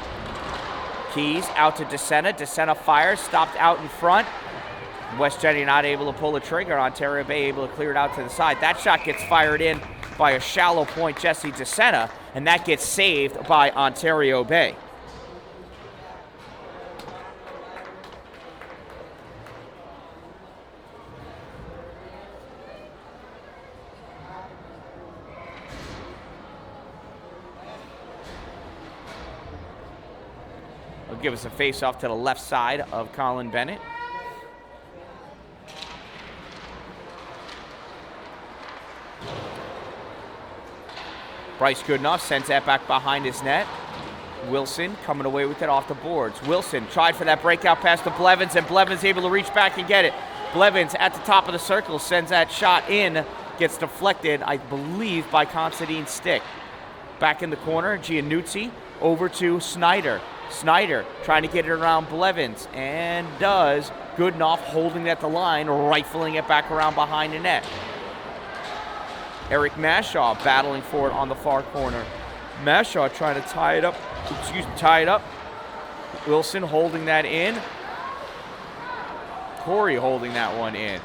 Keys out to DeSena. DeSena fires, stopped out in front. West Jenny not able to pull the trigger. Ontario Bay able to clear it out to the side. That shot gets fired in by a shallow point Jesse DeSena, and that gets saved by Ontario Bay. It'll give us a face-off to the left side of Colin Bennett. Bryce Goodenough sends that back behind his net. Wilson coming away with it off the boards. Wilson tried for that breakout pass to Blevins, and Blevins able to reach back and get it. Blevins at the top of the circle sends that shot in. Gets deflected, I believe, by Considine's stick. Back in the corner, Giannuzzi over to Snyder. Snyder trying to get it around Blevins, and does. Goodenough holding at the line, rifling it back around behind the net. Eric Mashaw battling for it on the far corner. Mashaw trying to tie it up. Wilson holding that in. Corey holding that one in.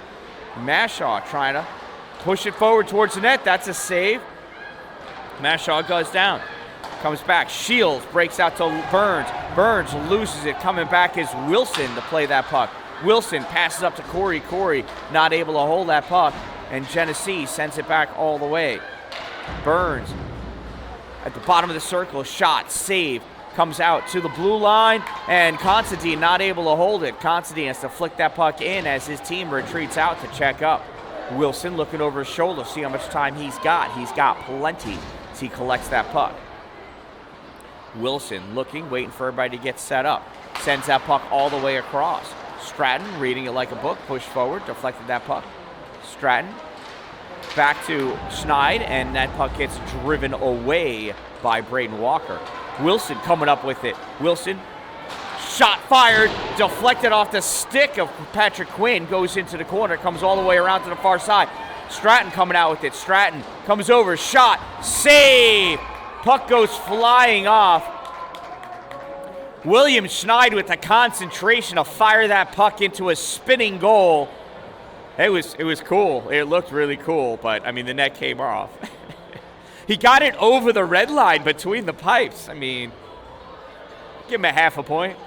Mashaw trying to push it forward towards the net. That's a save. Mashaw goes down. Comes back. Shields breaks out to Burns. Burns loses it. Coming back is Wilson to play that puck. Wilson passes up to Corey. Corey not able to hold that puck. And Genesee sends it back all the way. Burns at the bottom of the circle. Shot. Save. Comes out to the blue line. And Constantine not able to hold it. Constantine has to flick that puck in as his team retreats out to check up. Wilson looking over his shoulder. See how much time he's got. He's got plenty as he collects that puck. Wilson looking, waiting for everybody to get set up. Sends that puck all the way across. Stratton reading it like a book, pushed forward, deflected that puck. Stratton back to Schneid, and that puck gets driven away by Braden Walker. Wilson coming up with it. Wilson, shot fired, deflected off the stick of Patrick Quinn, goes into the corner, comes all the way around to the far side. Stratton coming out with it. Stratton comes over, shot, save! Puck goes flying off. William Schneid with the concentration to fire that puck into a spinning goal. It was cool. It looked really cool, but, I mean, the net came off. He got it over the red line between the pipes. I mean, give him a half a point.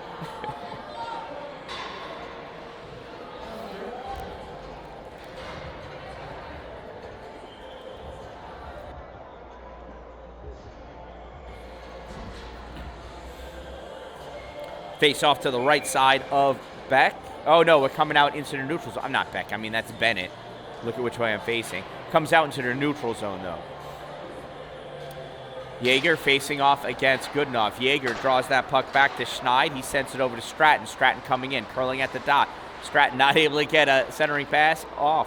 Face off to the right side of Beck. Oh, no, we're coming out into the neutral zone. I'm not Beck. I mean, that's Bennett. Look at which way I'm facing. Comes out into the neutral zone, though. Yeager facing off against Goodenough. Yeager draws that puck back to Schneid. He sends it over to Stratton. Stratton coming in, curling at the dot. Stratton not able to get a centering pass off.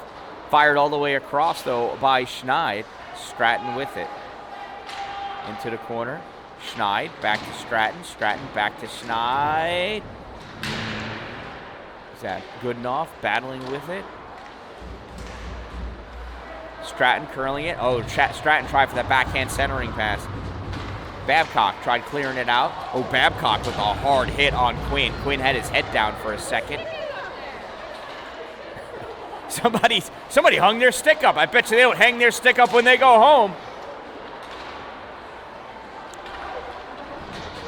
Fired all the way across, though, by Schneid. Stratton with it. Into the corner. Schneid back to Stratton. Stratton back to Schneid. Is that Goodenough battling with it? Stratton curling it. Oh, Stratton tried for that backhand centering pass. Babcock tried clearing it out. Oh, Babcock with a hard hit on Quinn. Quinn had his head down for a second. Somebody hung their stick up. I bet you they don't hang their stick up when they go home.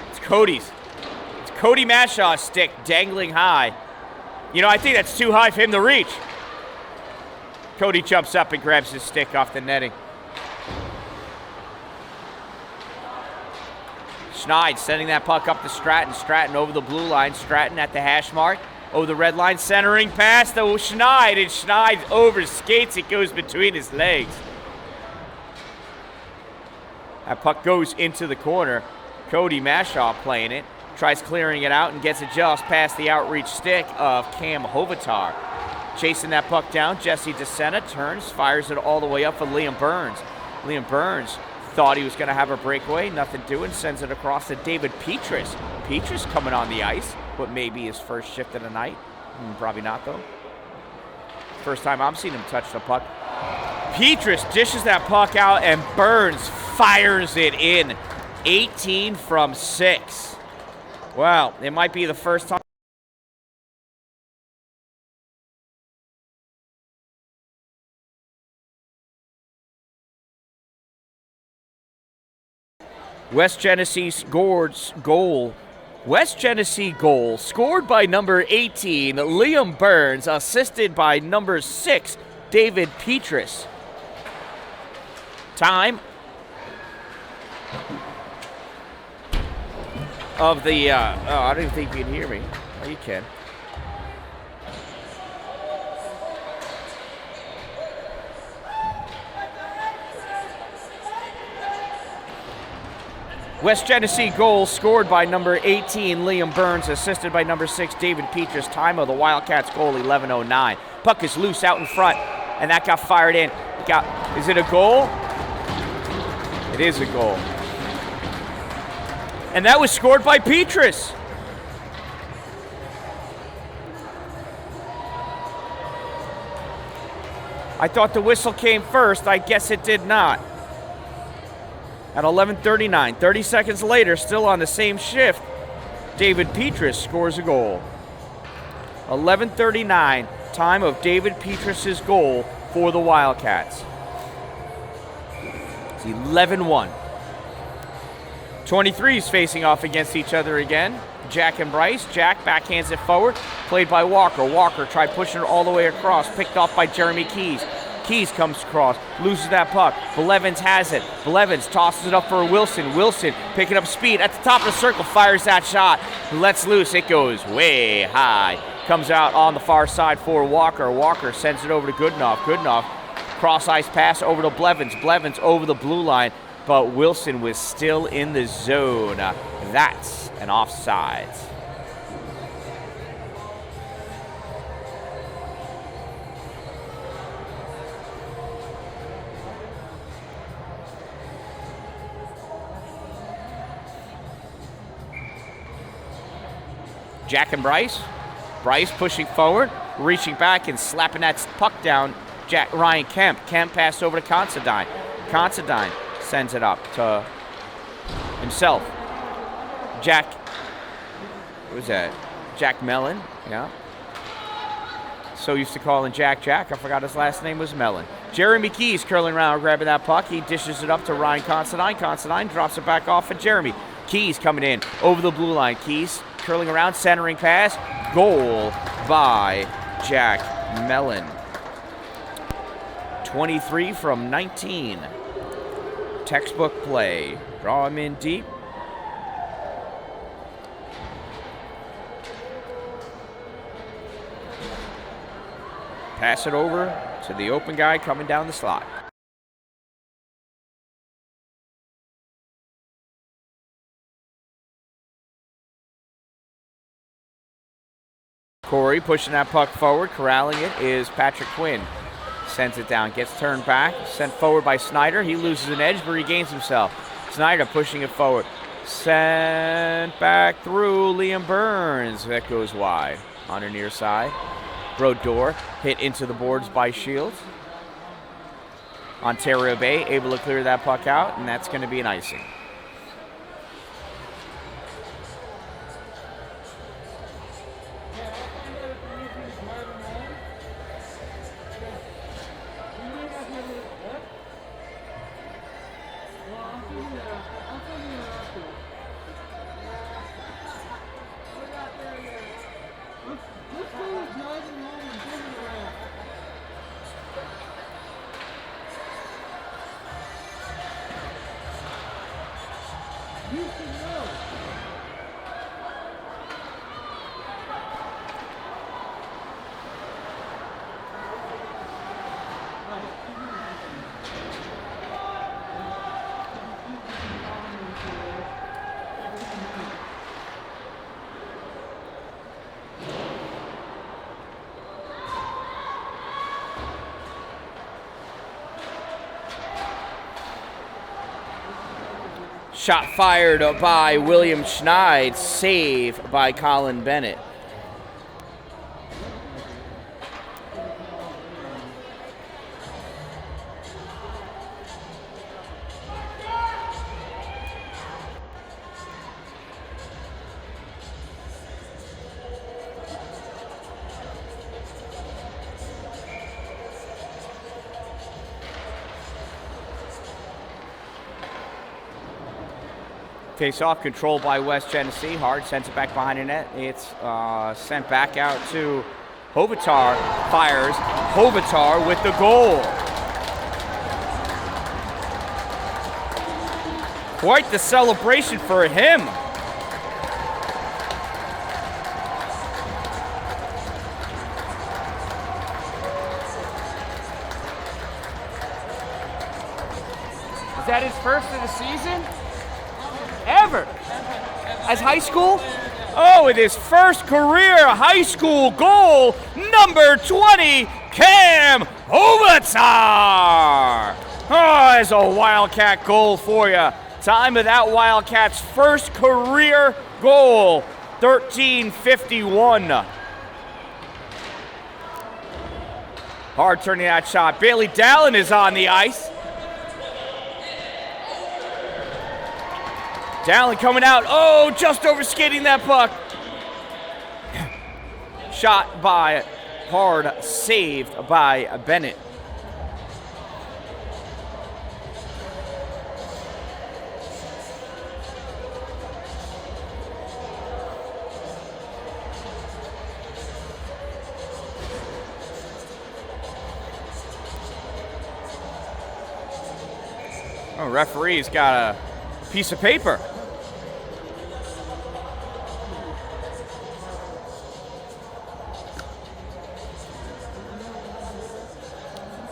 It's Cody's. It's Cody Mashaw's stick dangling high. You know, I think that's too high for him to reach. Cody jumps up and grabs his stick off the netting. Schneid sending that puck up to Stratton. Stratton over the blue line. Stratton at the hash mark. Over the red line, centering pass to Schneid. And Schneid overskates. It goes between his legs. That puck goes into the corner. Cody Mashaw playing it. Tries clearing it out and gets it just past the outreach stick of Cam Hovatar. Chasing that puck down, Jesse DeSena turns, fires it all the way up for Liam Burns. Liam Burns thought he was going to have a breakaway, nothing doing, sends it across to David Petrus. Petrus coming on the ice, what may be his first shift of the night. Probably not, though. First time I'm seeing him touch the puck. Petrus dishes that puck out, and Burns fires it in. 18 from 6. Wow, it might be the first time. West Genesee goal scored by number 18, Liam Burns, assisted by number 6, David Petrus. Time of the, I don't even think you can hear me. Oh, you can. West Genesee goal scored by number 18, Liam Burns, assisted by number 6, David Petrus. Time of the Wildcats goal, 11:09. Puck is loose out in front, and that got fired in. Is it a goal? It is a goal. And that was scored by Petrus. I thought the whistle came first. I guess it did not. At 11:39, 30 seconds later, still on the same shift, David Petrus scores a goal. 11:39, time of David Petrus's goal for the Wildcats. It's 11-1. 23s facing off against each other again. Jack and Bryce. Jack backhands it forward, played by Walker. Walker tried pushing it all the way across, picked off by Jeremy Keys. Keys comes across, loses that puck. Blevins has it. Blevins tosses it up for Wilson. Wilson picking up speed at the top of the circle, fires that shot, lets loose. It goes way high. Comes out on the far side for Walker. Walker sends it over to Goodenough. Goodenough, cross ice pass over to Blevins. Blevins over the blue line, but Wilson was still in the zone. That's an offside. Jack and Bryce. Bryce pushing forward, reaching back and slapping that puck down. Ryan Kemp. Kemp passed over to Considine. Considine sends it up to himself. Jack, what was that? Jack Mellon, yeah. So used to calling Jack, I forgot his last name was Mellon. Jeremy Keys curling around, grabbing that puck. He dishes it up to Ryan Considine. Considine drops it back off at Jeremy. Keys coming in over the blue line. Keys curling around, centering pass. Goal by Jack Mellon. 23 from 19. Textbook play. Draw him in deep. Pass it over to the open guy coming down the slot. Corey pushing that puck forward, corralling it is Patrick Quinn. Sends it down, gets turned back, sent forward by Snyder. He loses an edge, but regains himself. Snyder pushing it forward. Sent back through Liam Burns. That goes wide on her near side. Brodeur hit into the boards by Shields. Ontario Bay able to clear that puck out, and that's going to be an icing. Shot fired by William Schneid, save by Colin Bennett. Face off, controlled by West Genesee. Hard sends it back behind the net. It's sent back out to Hovatar. Fires. Hovatar with the goal. Quite the celebration for him. Is that his first of the season? Ever. As high school? Oh, with his first career high school goal, number 20, Cam Hovatar. Oh, there's a Wildcat goal for you to Time of that Wildcats' first career goal, 13:51. Hard turning that shot. Bailey Dallin is on the ice. Dallin coming out. Oh, just over skating that puck. Shot by hard, saved by Bennett. Oh, referee's got a piece of paper.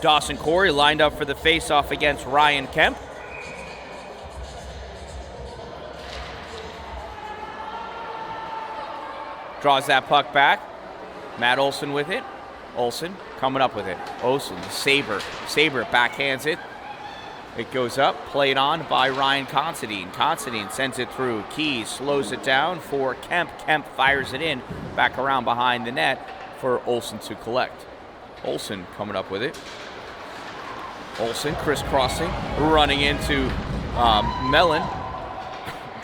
Dawson Corey lined up for the face-off against Ryan Kemp. Draws that puck back. Matt Olson with it. Olson coming up with it. Olson, Saber. Saber backhands it. It goes up, played on by Ryan Considine. Considine sends it through. Keys slows it down for Kemp. Kemp fires it in, back around behind the net for Olson to collect. Olson coming up with it. Olson crisscrossing, running into Mellon,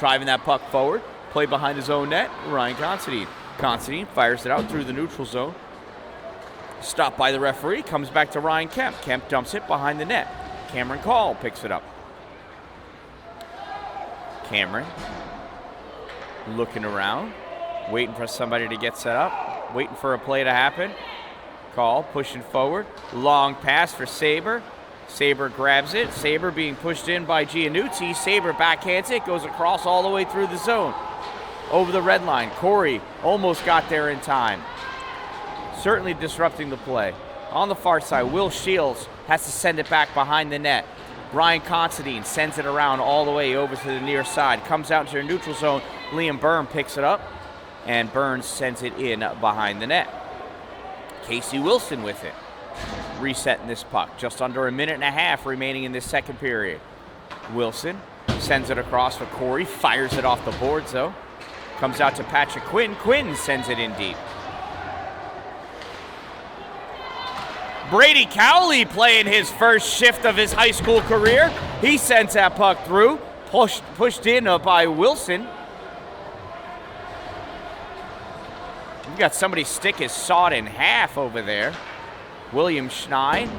driving that puck forward. Play behind his own net, Ryan Considine. Considine fires it out through the neutral zone. Stopped by the referee, comes back to Ryan Kemp. Kemp dumps it behind the net. Cameron Call picks it up. Cameron looking around, waiting for somebody to get set up, waiting for a play to happen. Call pushing forward. Long pass for Saber. Saber grabs it. Saber being pushed in by Giannuzzi. Saber backhands it, goes across all the way through the zone. Over the red line. Corey almost got there in time. Certainly disrupting the play. On the far side, Will Shields has to send it back behind the net. Ryan Considine sends it around all the way over to the near side. Comes out into the neutral zone. Liam Byrne picks it up, and Burns sends it in behind the net. Casey Wilson with it. Resetting this puck. Just under a minute and a half remaining in this second period. Wilson sends it across for Corey. Fires it off the boards, though. Comes out to Patrick Quinn. Quinn sends it in deep. Brady Cowley playing his first shift of his high school career. He sends that puck through. Pushed in by Wilson. You got somebody's stick is sawed in half over there. William Schneid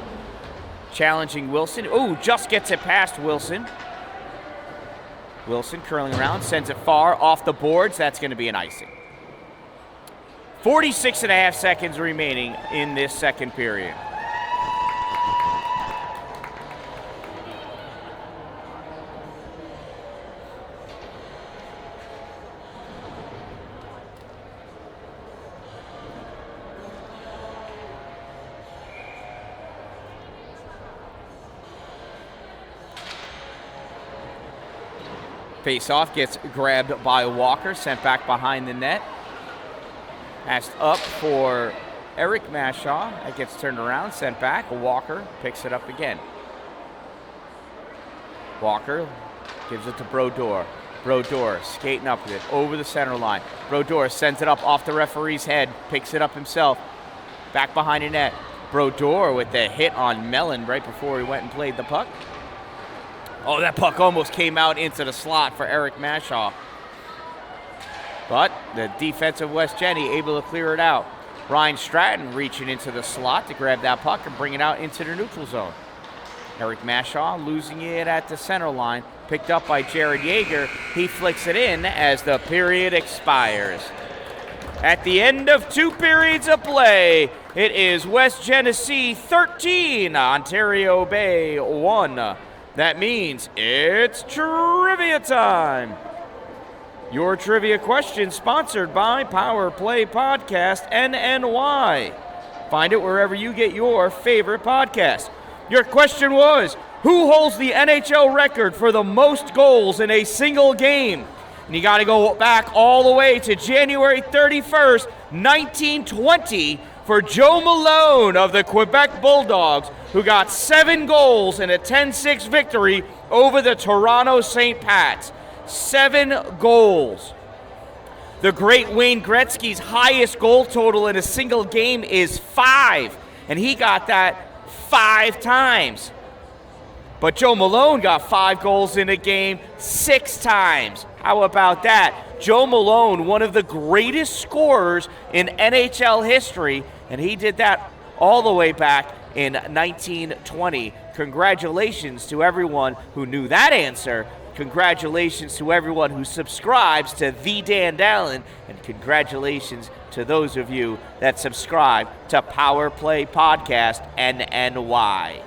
challenging Wilson. Ooh, just gets it past Wilson. Wilson curling around, sends it far off the boards. That's going to be an icing. 46 and a half seconds remaining in this second period. Face-off gets grabbed by Walker, sent back behind the net. Passed up for Eric Mashaw. That gets turned around, sent back. Walker picks it up again. Walker gives it to Brodeur. Brodeur skating up with it over the center line. Brodeur sends it up off the referee's head, picks it up himself. Back behind the net. Brodeur with the hit on Mellon right before he went and played the puck. Oh, that puck almost came out into the slot for Eric Mashaw. But the defensive West Jenny able to clear it out. Ryan Stratton reaching into the slot to grab that puck and bring it out into the neutral zone. Eric Mashaw losing it at the center line. Picked up by Jared Yeager. He flicks it in as the period expires. At the end of 2 periods of play, it is West Genesee 13, Ontario Bay 1. That means it's trivia time. Your trivia question sponsored by Power Play Podcast NNY. Find it wherever you get your favorite podcast. Your question was, who holds the NHL record for the most goals in a single game? And you got to go back all the way to January 31st, 1920 for Joe Malone of the Quebec Bulldogs, who got 7 goals in a 10-6 victory over the Toronto St. Pats. 7 goals. The great Wayne Gretzky's highest goal total in a single game is 5, and he got that 5 times. But Joe Malone got 5 goals in a game 6 times. How about that? Joe Malone, one of the greatest scorers in NHL history, and he did that all the way back in 1920. Congratulations to everyone who knew that answer. Congratulations to everyone who subscribes to The Dan Dallin, and congratulations to those of you that subscribe to Power Play Podcast NNY.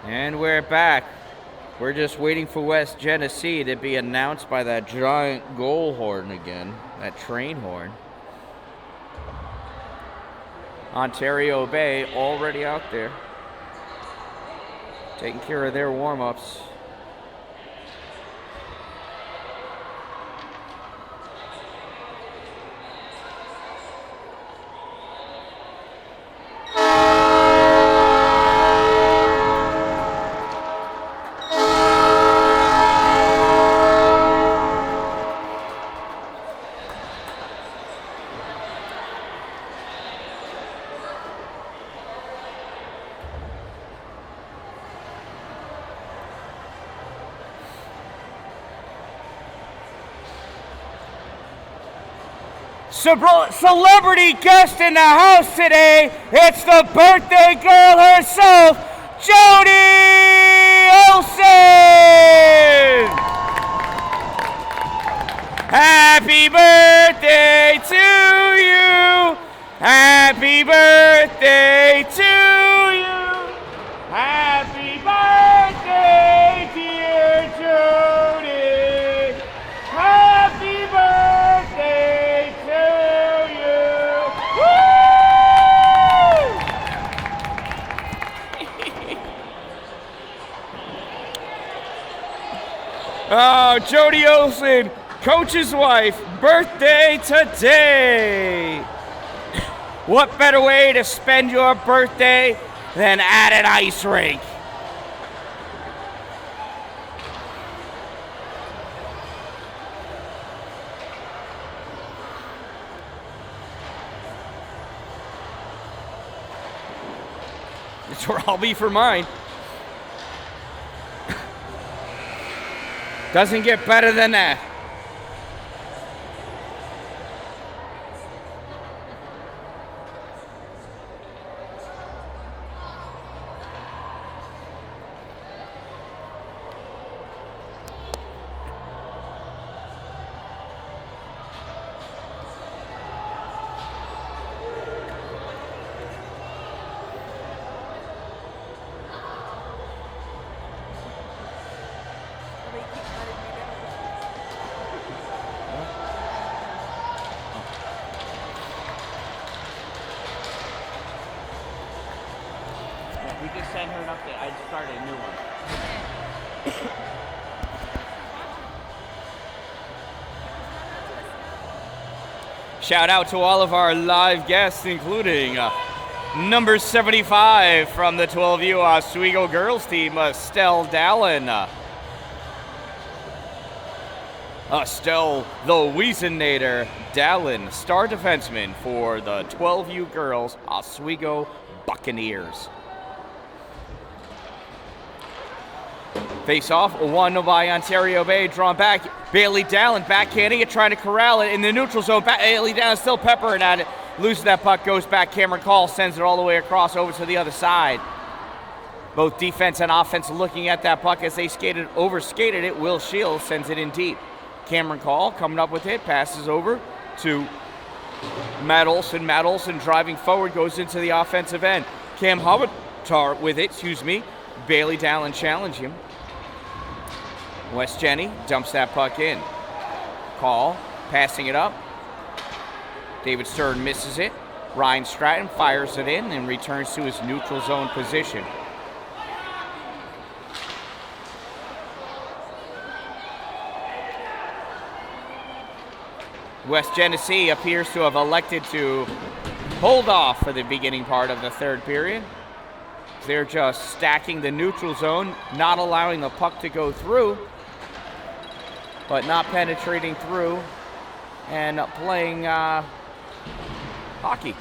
And we're back. We're just waiting for West Genesee to be announced by that giant goal horn again, that train horn. Ontario Bay already out there, taking care of their warm-ups. Celebrity guest in the house today. It's the birthday girl herself, Jody Olsen. Happy birthday to you. Happy birthday to you. Happy birthday, dear Jody. Happy birthday to you. Woo! Oh, Jody Olsen, coach's wife, birthday today. What better way to spend your birthday than at an ice rink? That's where I'll be for mine. Doesn't get better than that. We just sent her an update. I started a new one. Shout out to all of our live guests, including number 75 from the 12U Oswego girls team, Estelle Dallin. Estelle the Wiesenator Dallin, star defenseman for the 12U girls Oswego Buccaneers. Face off, won by Ontario Bay, drawn back. Bailey Dallin backhanding it, trying to corral it in the neutral zone. Bailey Dallin still peppering at it. Loses that puck, goes back. Cameron Call sends it all the way across over to the other side. Both defense and offense looking at that puck as they overskated it. Will Shields sends it in deep. Cameron Call coming up with it, passes over to Matt Olson. Matt Olson driving forward, goes into the offensive end. Cam Hovitar with it, Bailey Dallin challenged him. West Jenny dumps that puck in. Call, passing it up. David Stern misses it. Ryan Stratton fires it in and returns to his neutral zone position. West Genesee appears to have elected to hold off for the beginning part of the third period. They're just stacking the neutral zone, not allowing the puck to go through, but not penetrating through and playing hockey.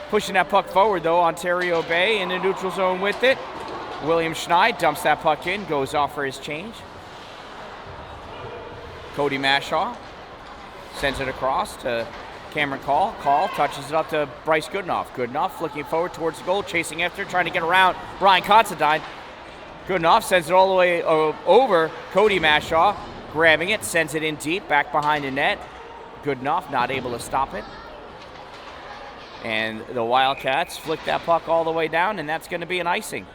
Pushing that puck forward, though, Ontario Bay in the neutral zone with it. William Schneid dumps that puck in, goes off for his change. Cody Mashaw sends it across to Cameron Call. Call touches it up to Bryce Goodenough. Goodenough flicking forward towards the goal, chasing after, trying to get around Ryan Considine. Goodenough sends it all the way over Cody Mashaw. Grabbing it, sends it in deep, back behind the net. Goodenough not able to stop it. And the Wildcats flick that puck all the way down, and that's going to be an icing.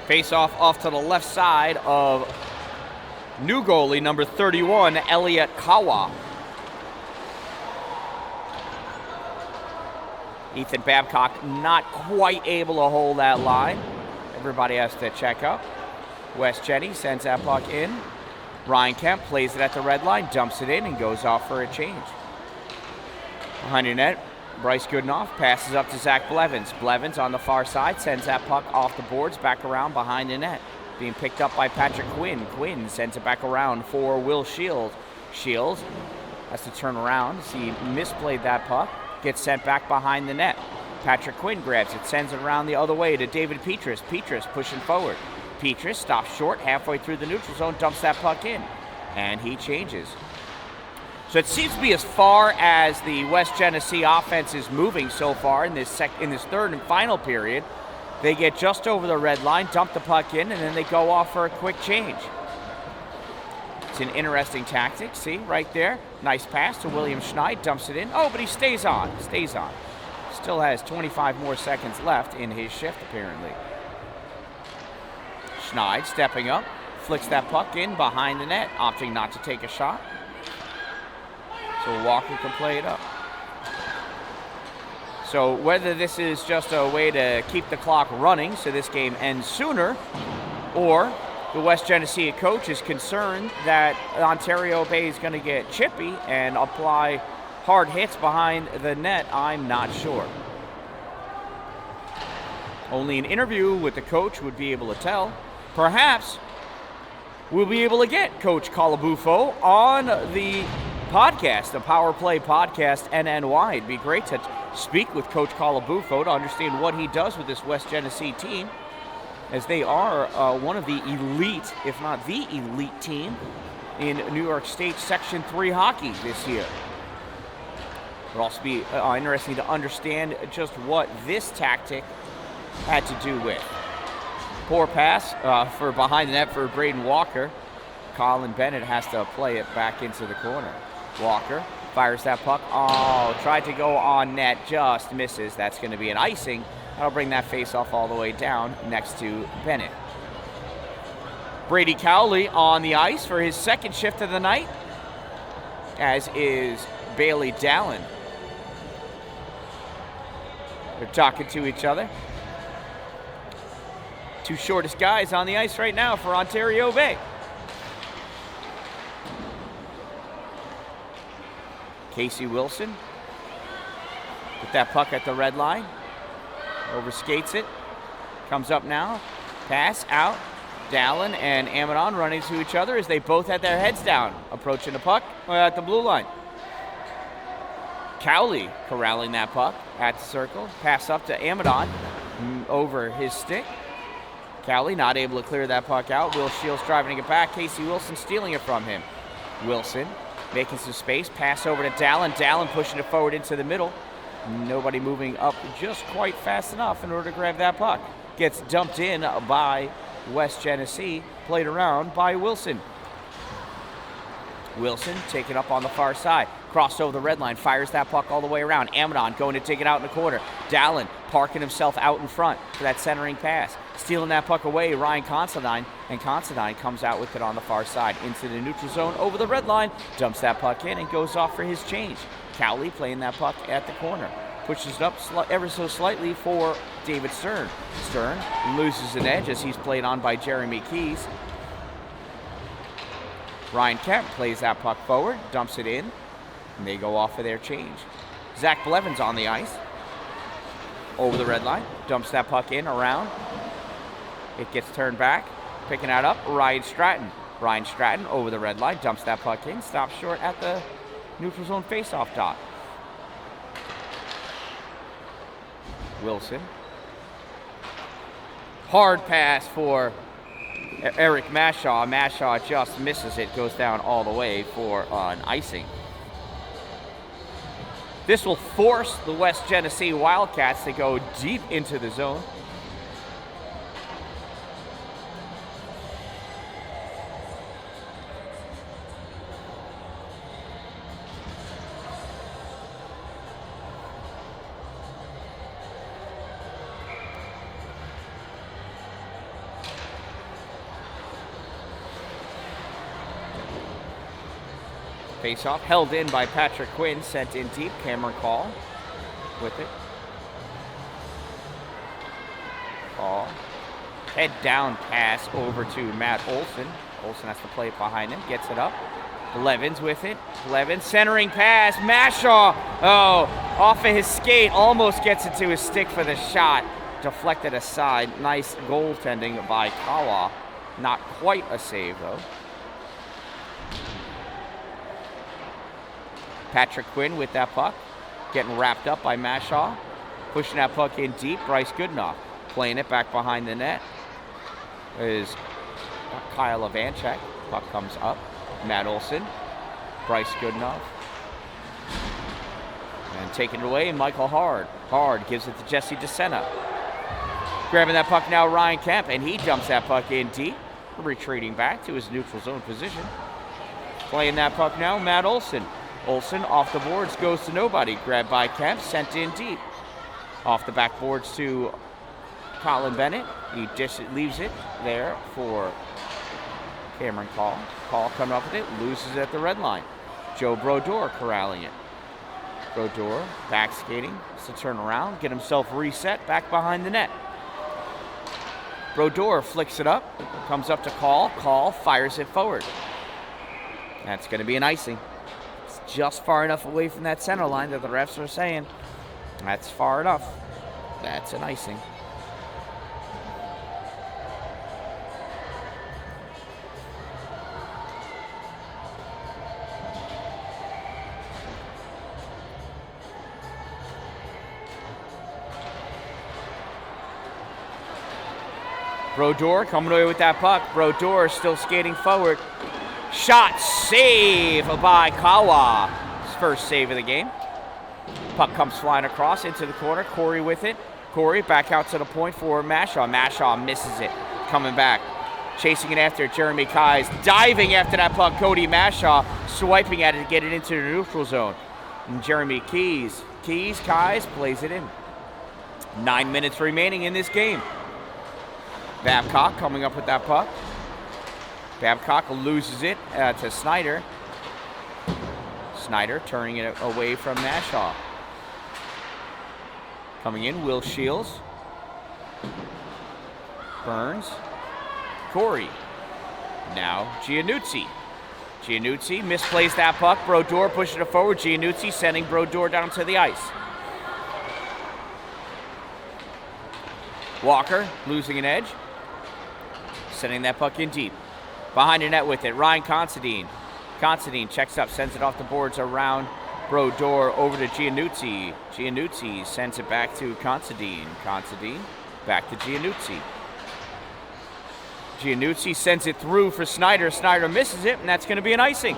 Face off to the left side of new goalie number 31, Elliot Kawa. Ethan Babcock not quite able to hold that line. Everybody has to check up. Wes Jenny sends that puck in. Ryan Kemp plays it at the red line, dumps it in, and goes off for a change. Behind your net, Bryce Goodenough passes up to Zach Blevins. Blevins on the far side sends that puck off the boards, back around behind the net. Being picked up by Patrick Quinn. Quinn sends it back around for Will Shields. Shields has to turn around. He misplayed that puck. Gets sent back behind the net. Patrick Quinn grabs it, sends it around the other way to David Petrus. Petrus pushing forward. Petrus stops short halfway through the neutral zone, dumps that puck in, and he changes. So it seems to be as far as the West Genesee offense is moving so far in this third and final period. They get just over the red line, dump the puck in, and then they go off for a quick change. It's an interesting tactic. See, right there. Nice pass to William Schneid. Dumps it in. Oh, but he stays on. Still has 25 more seconds left in his shift, apparently. Schneid stepping up. Flicks that puck in behind the net, opting not to take a shot. So Walker can play it up. So whether this is just a way to keep the clock running so this game ends sooner, or the West Genesee coach is concerned that Ontario Bay is going to get chippy and apply hard hits behind the net, I'm not sure. Only an interview with the coach would be able to tell. Perhaps we'll be able to get Coach Calabufo on the podcast, the Power Play Podcast NNY. It'd be great to speak with Coach Calabufo to understand what he does with this West Genesee team, as they are one of the elite, if not the elite team in New York State Section 3 hockey this year. It'll also be interesting to understand just what this tactic had to do with. Poor pass for behind the net for Braden Walker. Colin Bennett has to play it back into the corner. Walker fires that puck. Oh, tried to go on net, just misses. That's going to be an icing. That'll bring that face-off all the way down next to Bennett. Brady Cowley on the ice for his second shift of the night, as is Bailey Dallin. They're talking to each other. Two shortest guys on the ice right now for Ontario Bay. Casey Wilson with that puck at the red line. Overskates it. Comes up now. Pass out. Dallin and Amadon running to each other as they both had their heads down, approaching the puck at the blue line. Cowley corralling that puck at the circle. Pass up to Amadon over his stick. Cowley not able to clear that puck out. Will Shields driving it back. Casey Wilson stealing it from him. Wilson making some space. Pass over to Dallin. Dallin pushing it forward into the middle. Nobody moving up just quite fast enough in order to grab that puck. Gets dumped in by West Genesee. Played around by Wilson. Wilson taken up on the far side. Crossed over the red line. Fires that puck all the way around. Amadon going to take it out in the corner. Dallin parking himself out in front for that centering pass. Stealing that puck away, Ryan Considine. And Considine comes out with it on the far side. Into the neutral zone over the red line. Dumps that puck in and goes off for his change. Cowley playing that puck at the corner. Pushes it up ever so slightly for David Stern. Stern loses an edge as he's played on by Jeremy Keys. Ryan Kemp plays that puck forward, dumps it in, and they go off for their change. Zach Blevins on the ice. Over the red line, dumps that puck in, around. It gets turned back, picking that up, Ryan Stratton. Ryan Stratton over the red line, dumps that puck in, stops short at the neutral zone faceoff dot. Wilson. Hard pass for Eric Mashaw. Mashaw just misses it, goes down all the way for an icing. This will force the West Genesee Wildcats to go deep into the zone. Face-off held in by Patrick Quinn, sent in deep. Cameron Call with it. Call. Head down pass over to Matt Olson. Olson has to play it behind him, gets it up. Blevins with it. Blevins centering pass. Mashaw. Oh, off of his skate. Almost gets it to his stick for the shot. Deflected aside. Nice goaltending by Kawa. Not quite a save, though. Patrick Quinn with that puck. Getting wrapped up by Mashaw. Pushing that puck in deep. Bryce Goodenough playing it back behind the net. Is Kyle Ivanchek. Puck comes up. Matt Olson. Bryce Goodenough. And taking it away, Michael Hard. Hard gives it to Jesse DeSena. Grabbing that puck now, Ryan Kemp, and he dumps that puck in deep. Retreating back to his neutral zone position. Playing that puck now, Matt Olson. Olson off the boards, goes to nobody. Grabbed by Kemp, sent in deep. Off the backboards to Colin Bennett. He leaves it there for Cameron Call. Call coming up with it, loses it at the red line. Joe Brodeur corralling it. Brodeur back skating, to turn around, get himself reset back behind the net. Brodeur flicks it up, comes up to Call. Call fires it forward. That's going to be an icing. It's just far enough away from that center line that the refs are saying that's far enough. That's an icing. Brodeur coming away with that puck. Brodeur still skating forward. Shot save by Kawa. His first save of the game. Puck comes flying across into the corner. Corey with it. Corey back out to the point for Mashaw. Mashaw misses it. Coming back. Chasing it after Jeremy Keyes. Diving after that puck. Cody Mashaw swiping at it to get it into the neutral zone. And Jeremy Keyes plays it in. 9 minutes remaining in this game. Babcock coming up with that puck. Babcock loses it to Snyder. Snyder turning it away from Mashaw. Coming in, Will Shields. Burns. Corey. Now Giannuzzi. Giannuzzi misplays that puck. Brodeur pushing it forward. Giannuzzi sending Brodeur down to the ice. Walker losing an edge. Sending that puck in deep. Behind the net with it, Ryan Considine. Considine checks up, sends it off the boards around Brodeur over to Giannuzzi. Giannuzzi sends it back to Considine. Considine back to Giannuzzi. Giannuzzi sends it through for Snyder. Snyder misses it, and that's going to be an icing.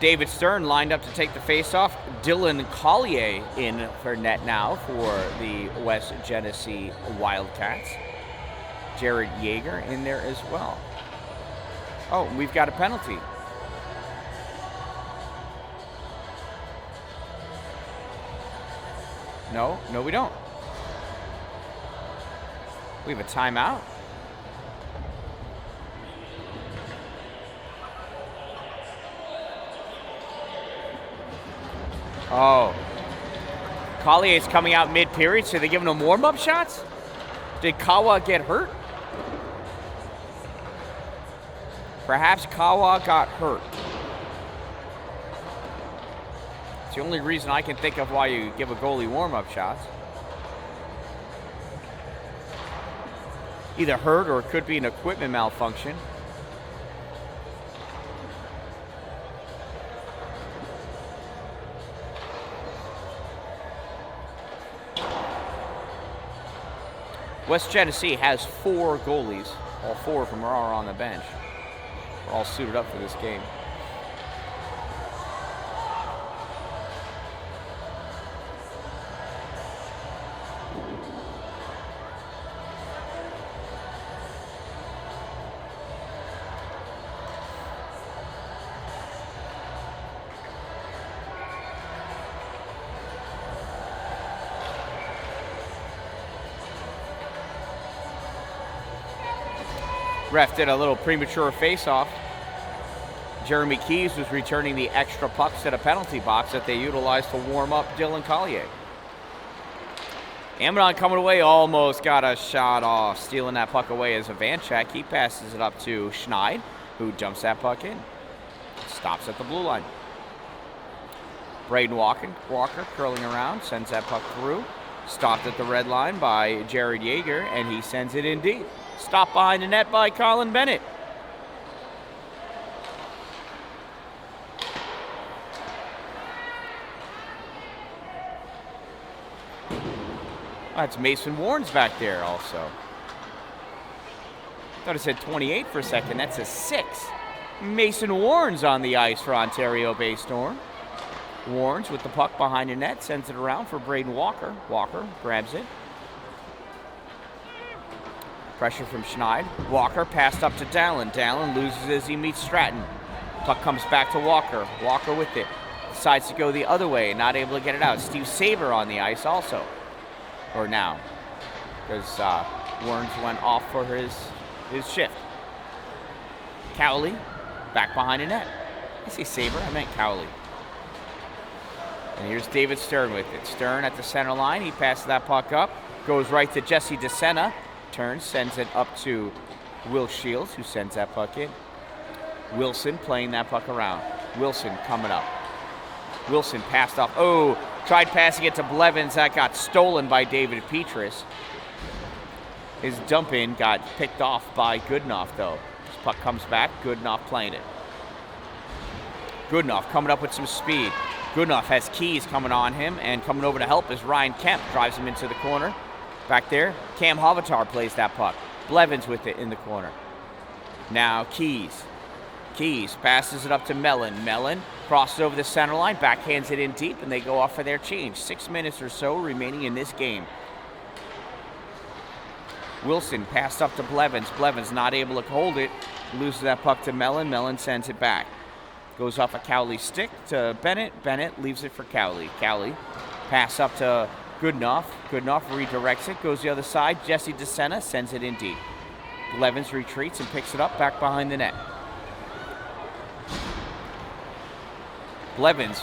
David Stern lined up to take the faceoff. Dylan Collier in for net now for the West Genesee Wildcats. Jared Yeager in there as well. Oh, we've got a penalty. No, we don't. We have a timeout. Oh. Collier's coming out mid-period, so they're giving him warm-up shots? Did Kawa get hurt? Perhaps Kawa got hurt. It's the only reason I can think of why you give a goalie warm-up shots. Either hurt or it could be an equipment malfunction. West Genesee has 4 goalies. All 4 of them are on the bench. We're all suited up for this game. Ref did a little premature face-off. Jeremy Keys was returning the extra pucks to the penalty box that they utilized to warm up Dylan Collier. Amadon coming away, almost got a shot off. Stealing that puck away is Ivanchek. He passes it up to Schneid, who dumps that puck in. Stops at the blue line. Braden Walker curling around, sends that puck through. Stopped at the red line by Jared Yeager, and he sends it in deep. Stopped behind the net by Colin Bennett. That's Mason Warren's back there also. Thought it said 28 for a second. That's a 6. Mason Warren's on the ice for Ontario Bay Storm. Warren's with the puck behind the net, sends it around for Braden Walker. Walker grabs it. Pressure from Schneid. Walker passed up to Dallin. Dallin loses as he meets Stratton. Puck comes back to Walker. Walker with it. Decides to go the other way, not able to get it out. Steve Saber on the ice also. Or now, because Warren's went off for his shift. Cowley, back behind the net. I say Saber, I meant Cowley. And here's David Stern with it. Stern at the center line, he passes that puck up, goes right to Jesse DeSena, turns, sends it up to Will Shields, who sends that puck in. Wilson playing that puck around. Wilson coming up. Wilson passed off. Oh, tried passing it to Blevins. That got stolen by David Petrus. His dump in got picked off by Goodenough, though. This puck comes back. Goodenough playing it. Goodenough coming up with some speed. Goodenough has Keys coming on him, and coming over to help is Ryan Kemp. Drives him into the corner. Back there, Cam Hovatar plays that puck. Blevins with it in the corner. Now Keys. Keys passes it up to Mellon. Mellon crosses over the center line, backhands it in deep, and they go off for their change. 6 minutes or so remaining in this game. Wilson passed up to Blevins. Blevins not able to hold it. Loses that puck to Mellon. Mellon sends it back. Goes off a Cowley stick to Bennett. Bennett leaves it for Cowley. Cowley pass up to Goodenough. Goodenough redirects it. Goes the other side. Jesse DeSena sends it in deep. Blevins retreats and picks it up back behind the net. Blevins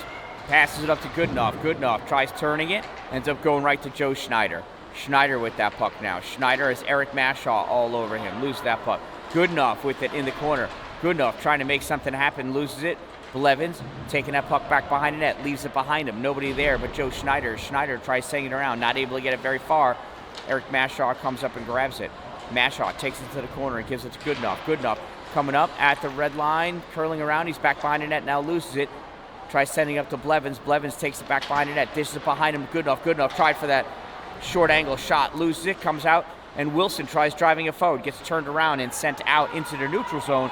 passes it up to Goodenough. Goodenough tries turning it. Ends up going right to Joe Schneider. Schneider with that puck now. Schneider has Eric Mashaw all over him. Loses that puck. Goodenough with it in the corner. Goodenough trying to make something happen. Loses it. Blevins taking that puck back behind the net. Leaves it behind him. Nobody there but Joe Schneider. Schneider tries sending it around. Not able to get it very far. Eric Mashaw comes up and grabs it. Mashaw takes it to the corner and gives it to Goodenough. Goodenough coming up at the red line. Curling around. He's back behind the net. Now loses it. Tries sending up to Blevins. Blevins takes it back behind the net. Dishes it behind him. Goodenough. Goodenough tried for that short angle shot. Loses it. Comes out. And Wilson tries driving it forward. Gets turned around and sent out into the neutral zone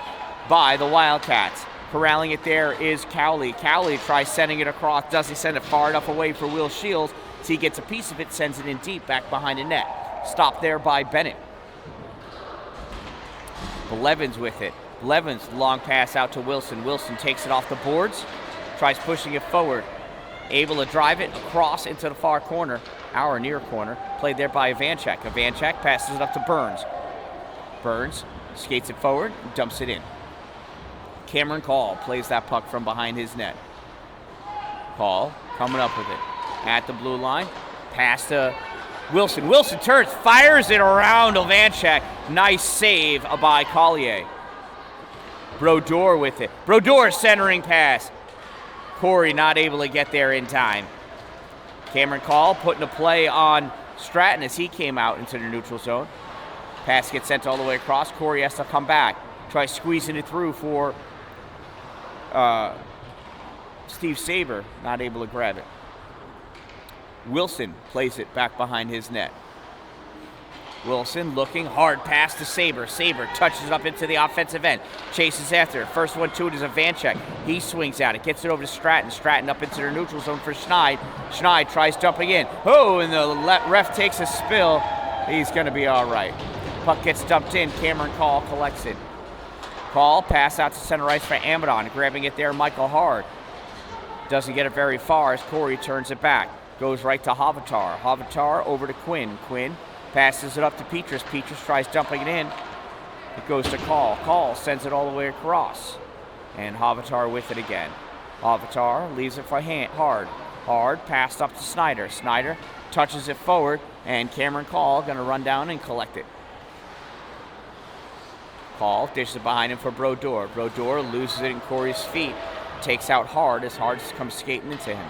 by the Wildcats. Corralling it there is Cowley. Cowley tries sending it across. Doesn't send it far enough away for Will Shields. So he gets a piece of it. Sends it in deep back behind the net. Stopped there by Bennett. Blevins with it. Blevins long pass out to Wilson. Wilson takes it off the boards. Tries pushing it forward. Able to drive it across into the far corner. Our near corner. Played there by Ivanchek. Ivanchek passes it up to Burns. Burns skates it forward and dumps it in. Cameron Call plays that puck from behind his net. Call coming up with it. At the blue line. Pass to Wilson. Wilson turns. Fires it around Ivanchek. Nice save by Collier. Brodeur with it. Brodeur centering pass. Corey not able to get there in time. Cameron Call putting a play on Stratton as he came out into the neutral zone. Pass gets sent all the way across. Corey has to come back. Try squeezing it through for Steve Saber. Not able to grab it. Wilson plays it back behind his net. Wilson looking, hard pass to Saber. Saber touches it up into the offensive end. Chases after it. First one to it is Ivanchek. He swings out it. Gets it over to Stratton. Stratton up into the neutral zone for Schneid. Schneid tries dumping in. Oh, and the ref takes a spill. He's going to be all right. Puck gets dumped in. Cameron Call collects it. Call, pass out to center ice for Amadon. Grabbing it there, Michael Hard. Doesn't get it very far as Corey turns it back. Goes right to Hovatar. Hovatar over to Quinn. Quinn passes it up to Petrus. Petrus tries dumping it in. It goes to Call. Call sends it all the way across. And Havatar with it again. Havatar leaves it for Hard. Hard, passed up to Snyder. Snyder touches it forward, and Cameron Call going to run down and collect it. Call dishes it behind him for Brodeur. Brodeur loses it in Corey's feet. Takes out Hard as Hard comes skating into him.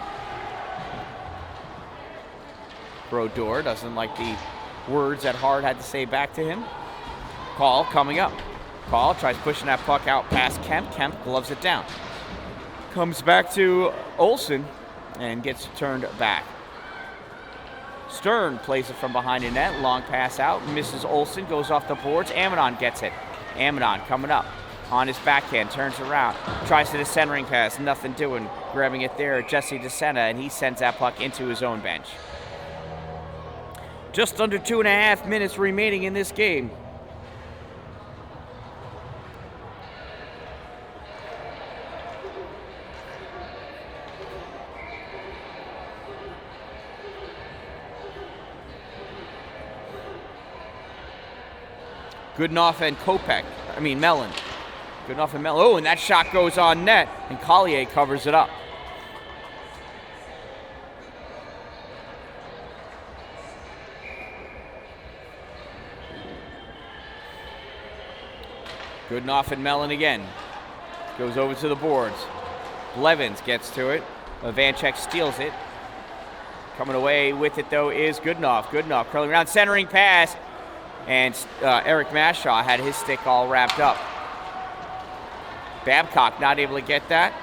Brodeur doesn't like the words that Hard had to say back to him. Call coming up. Call tries pushing that puck out past Kemp. Kemp gloves it down. Comes back to Olsen and gets turned back. Stern plays it from behind the net. Long pass out. Misses Olsen. Goes off the boards. Amidon gets it. Amidon coming up. On his backhand. Turns around. Tries to the centering pass. Nothing doing. Grabbing it there. Jesse DeSena. And he sends that puck into his own bench. Just under 2.5 minutes remaining in this game. Goodenough and Mellon. Goodenough and Mellon. Oh, and that shot goes on net, and Collier covers it up. Goodenough and Mellon again. Goes over to the boards. Blevins gets to it. Vanchek steals it. Coming away with it, though, is Goodenough. Goodenough curling around, centering pass. And Eric Mashaw had his stick all wrapped up. Babcock not able to get that.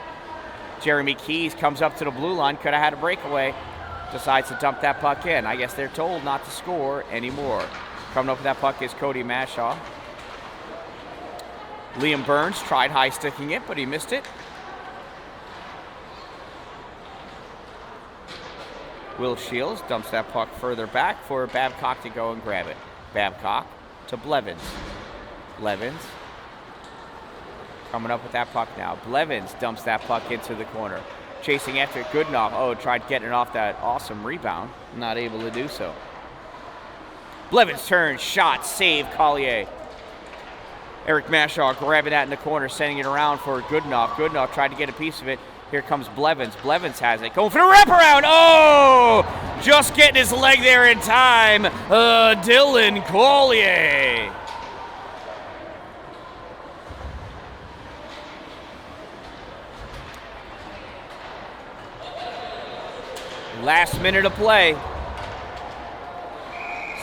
Jeremy Keys comes up to the blue line. Could have had a breakaway. Decides to dump that puck in. I guess they're told not to score anymore. Coming up with that puck is Cody Mashaw. Liam Burns tried high sticking it, but he missed it. Will Shields dumps that puck further back for Babcock to go and grab it. Babcock to Blevins. Blevins coming up with that puck now. Blevins dumps that puck into the corner. Chasing after it, Goodenough. Oh, tried getting it off that awesome rebound. Not able to do so. Blevins turns, shot, save, Collier. Eric Mashaw grabbing that in the corner, sending it around for Goodenough. Goodenough tried to get a piece of it. Here comes Blevins. Blevins has it. Going for the wraparound. Oh! Just getting his leg there in time. Dylan Collier. Last minute of play.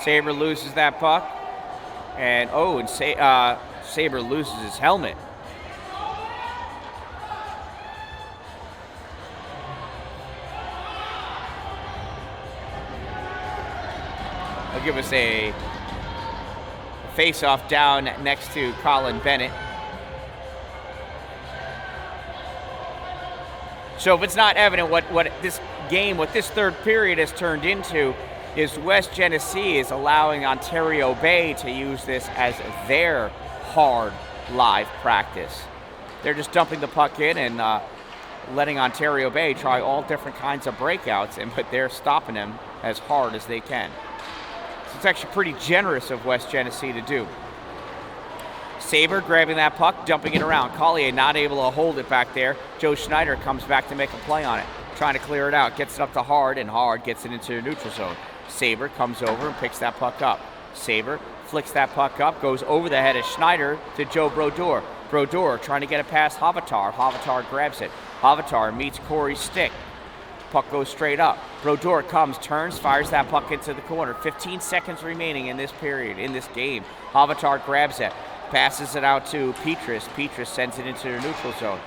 Sabre loses that puck. And, Sabre loses his helmet. They'll give us a face-off down next to Colin Bennett. So if it's not evident what this third period has turned into, is West Genesee is allowing Ontario Bay to use this as their hard live practice. They're just dumping the puck in and letting Ontario Bay try all different kinds of breakouts, but they're stopping them as hard as they can. So it's actually pretty generous of West Genesee to do. Sabre grabbing that puck, dumping it around. Collier not able to hold it back there. Joe Schneider comes back to make a play on it. Trying to clear it out. Gets it up to Hard, and Hard gets it into the neutral zone. Sabre comes over and picks that puck up. Sabre flicks that puck up, goes over the head of Schneider to Joe Brodeur. Brodeur trying to get it past Havatar. Havatar grabs it. Havatar meets Corey's stick. Puck goes straight up. Brodeur comes, turns, fires that puck into the corner. 15 seconds remaining in this period, in this game. Havatar grabs it. Passes it out to Petrus. Petrus sends it into the neutral zone.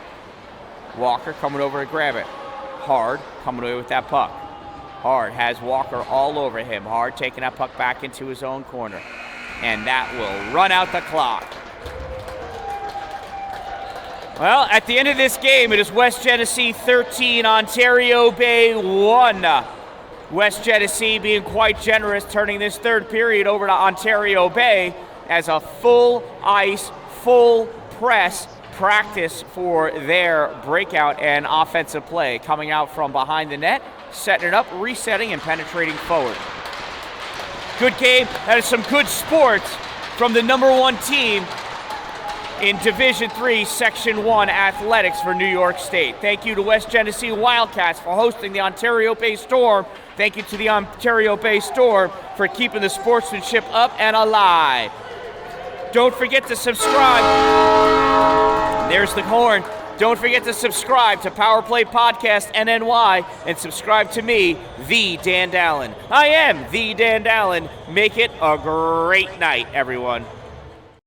Walker coming over to grab it. Hard coming away with that puck. Hard has Walker all over him. Hard taking that puck back into his own corner. And that will run out the clock. Well, at the end of this game, it is West Genesee 13, Ontario Bay 1. West Genesee being quite generous, turning this third period over to Ontario Bay as a full ice, full press practice for their breakout and offensive play. Coming out from behind the net, setting it up, resetting, and penetrating forward. Good game. That is some good sports from the number one team in Division III, Section 1 athletics for New York State. Thank you to West Genesee Wildcats for hosting the Ontario Bay Storm. Thank you to the Ontario Bay Storm for keeping the sportsmanship up and alive. Don't forget to subscribe. There's the horn. Don't forget to subscribe to Power Play Podcast NNY and subscribe to me, The Dan Dallin. I am The Dan Dallin. Make it a great night, everyone.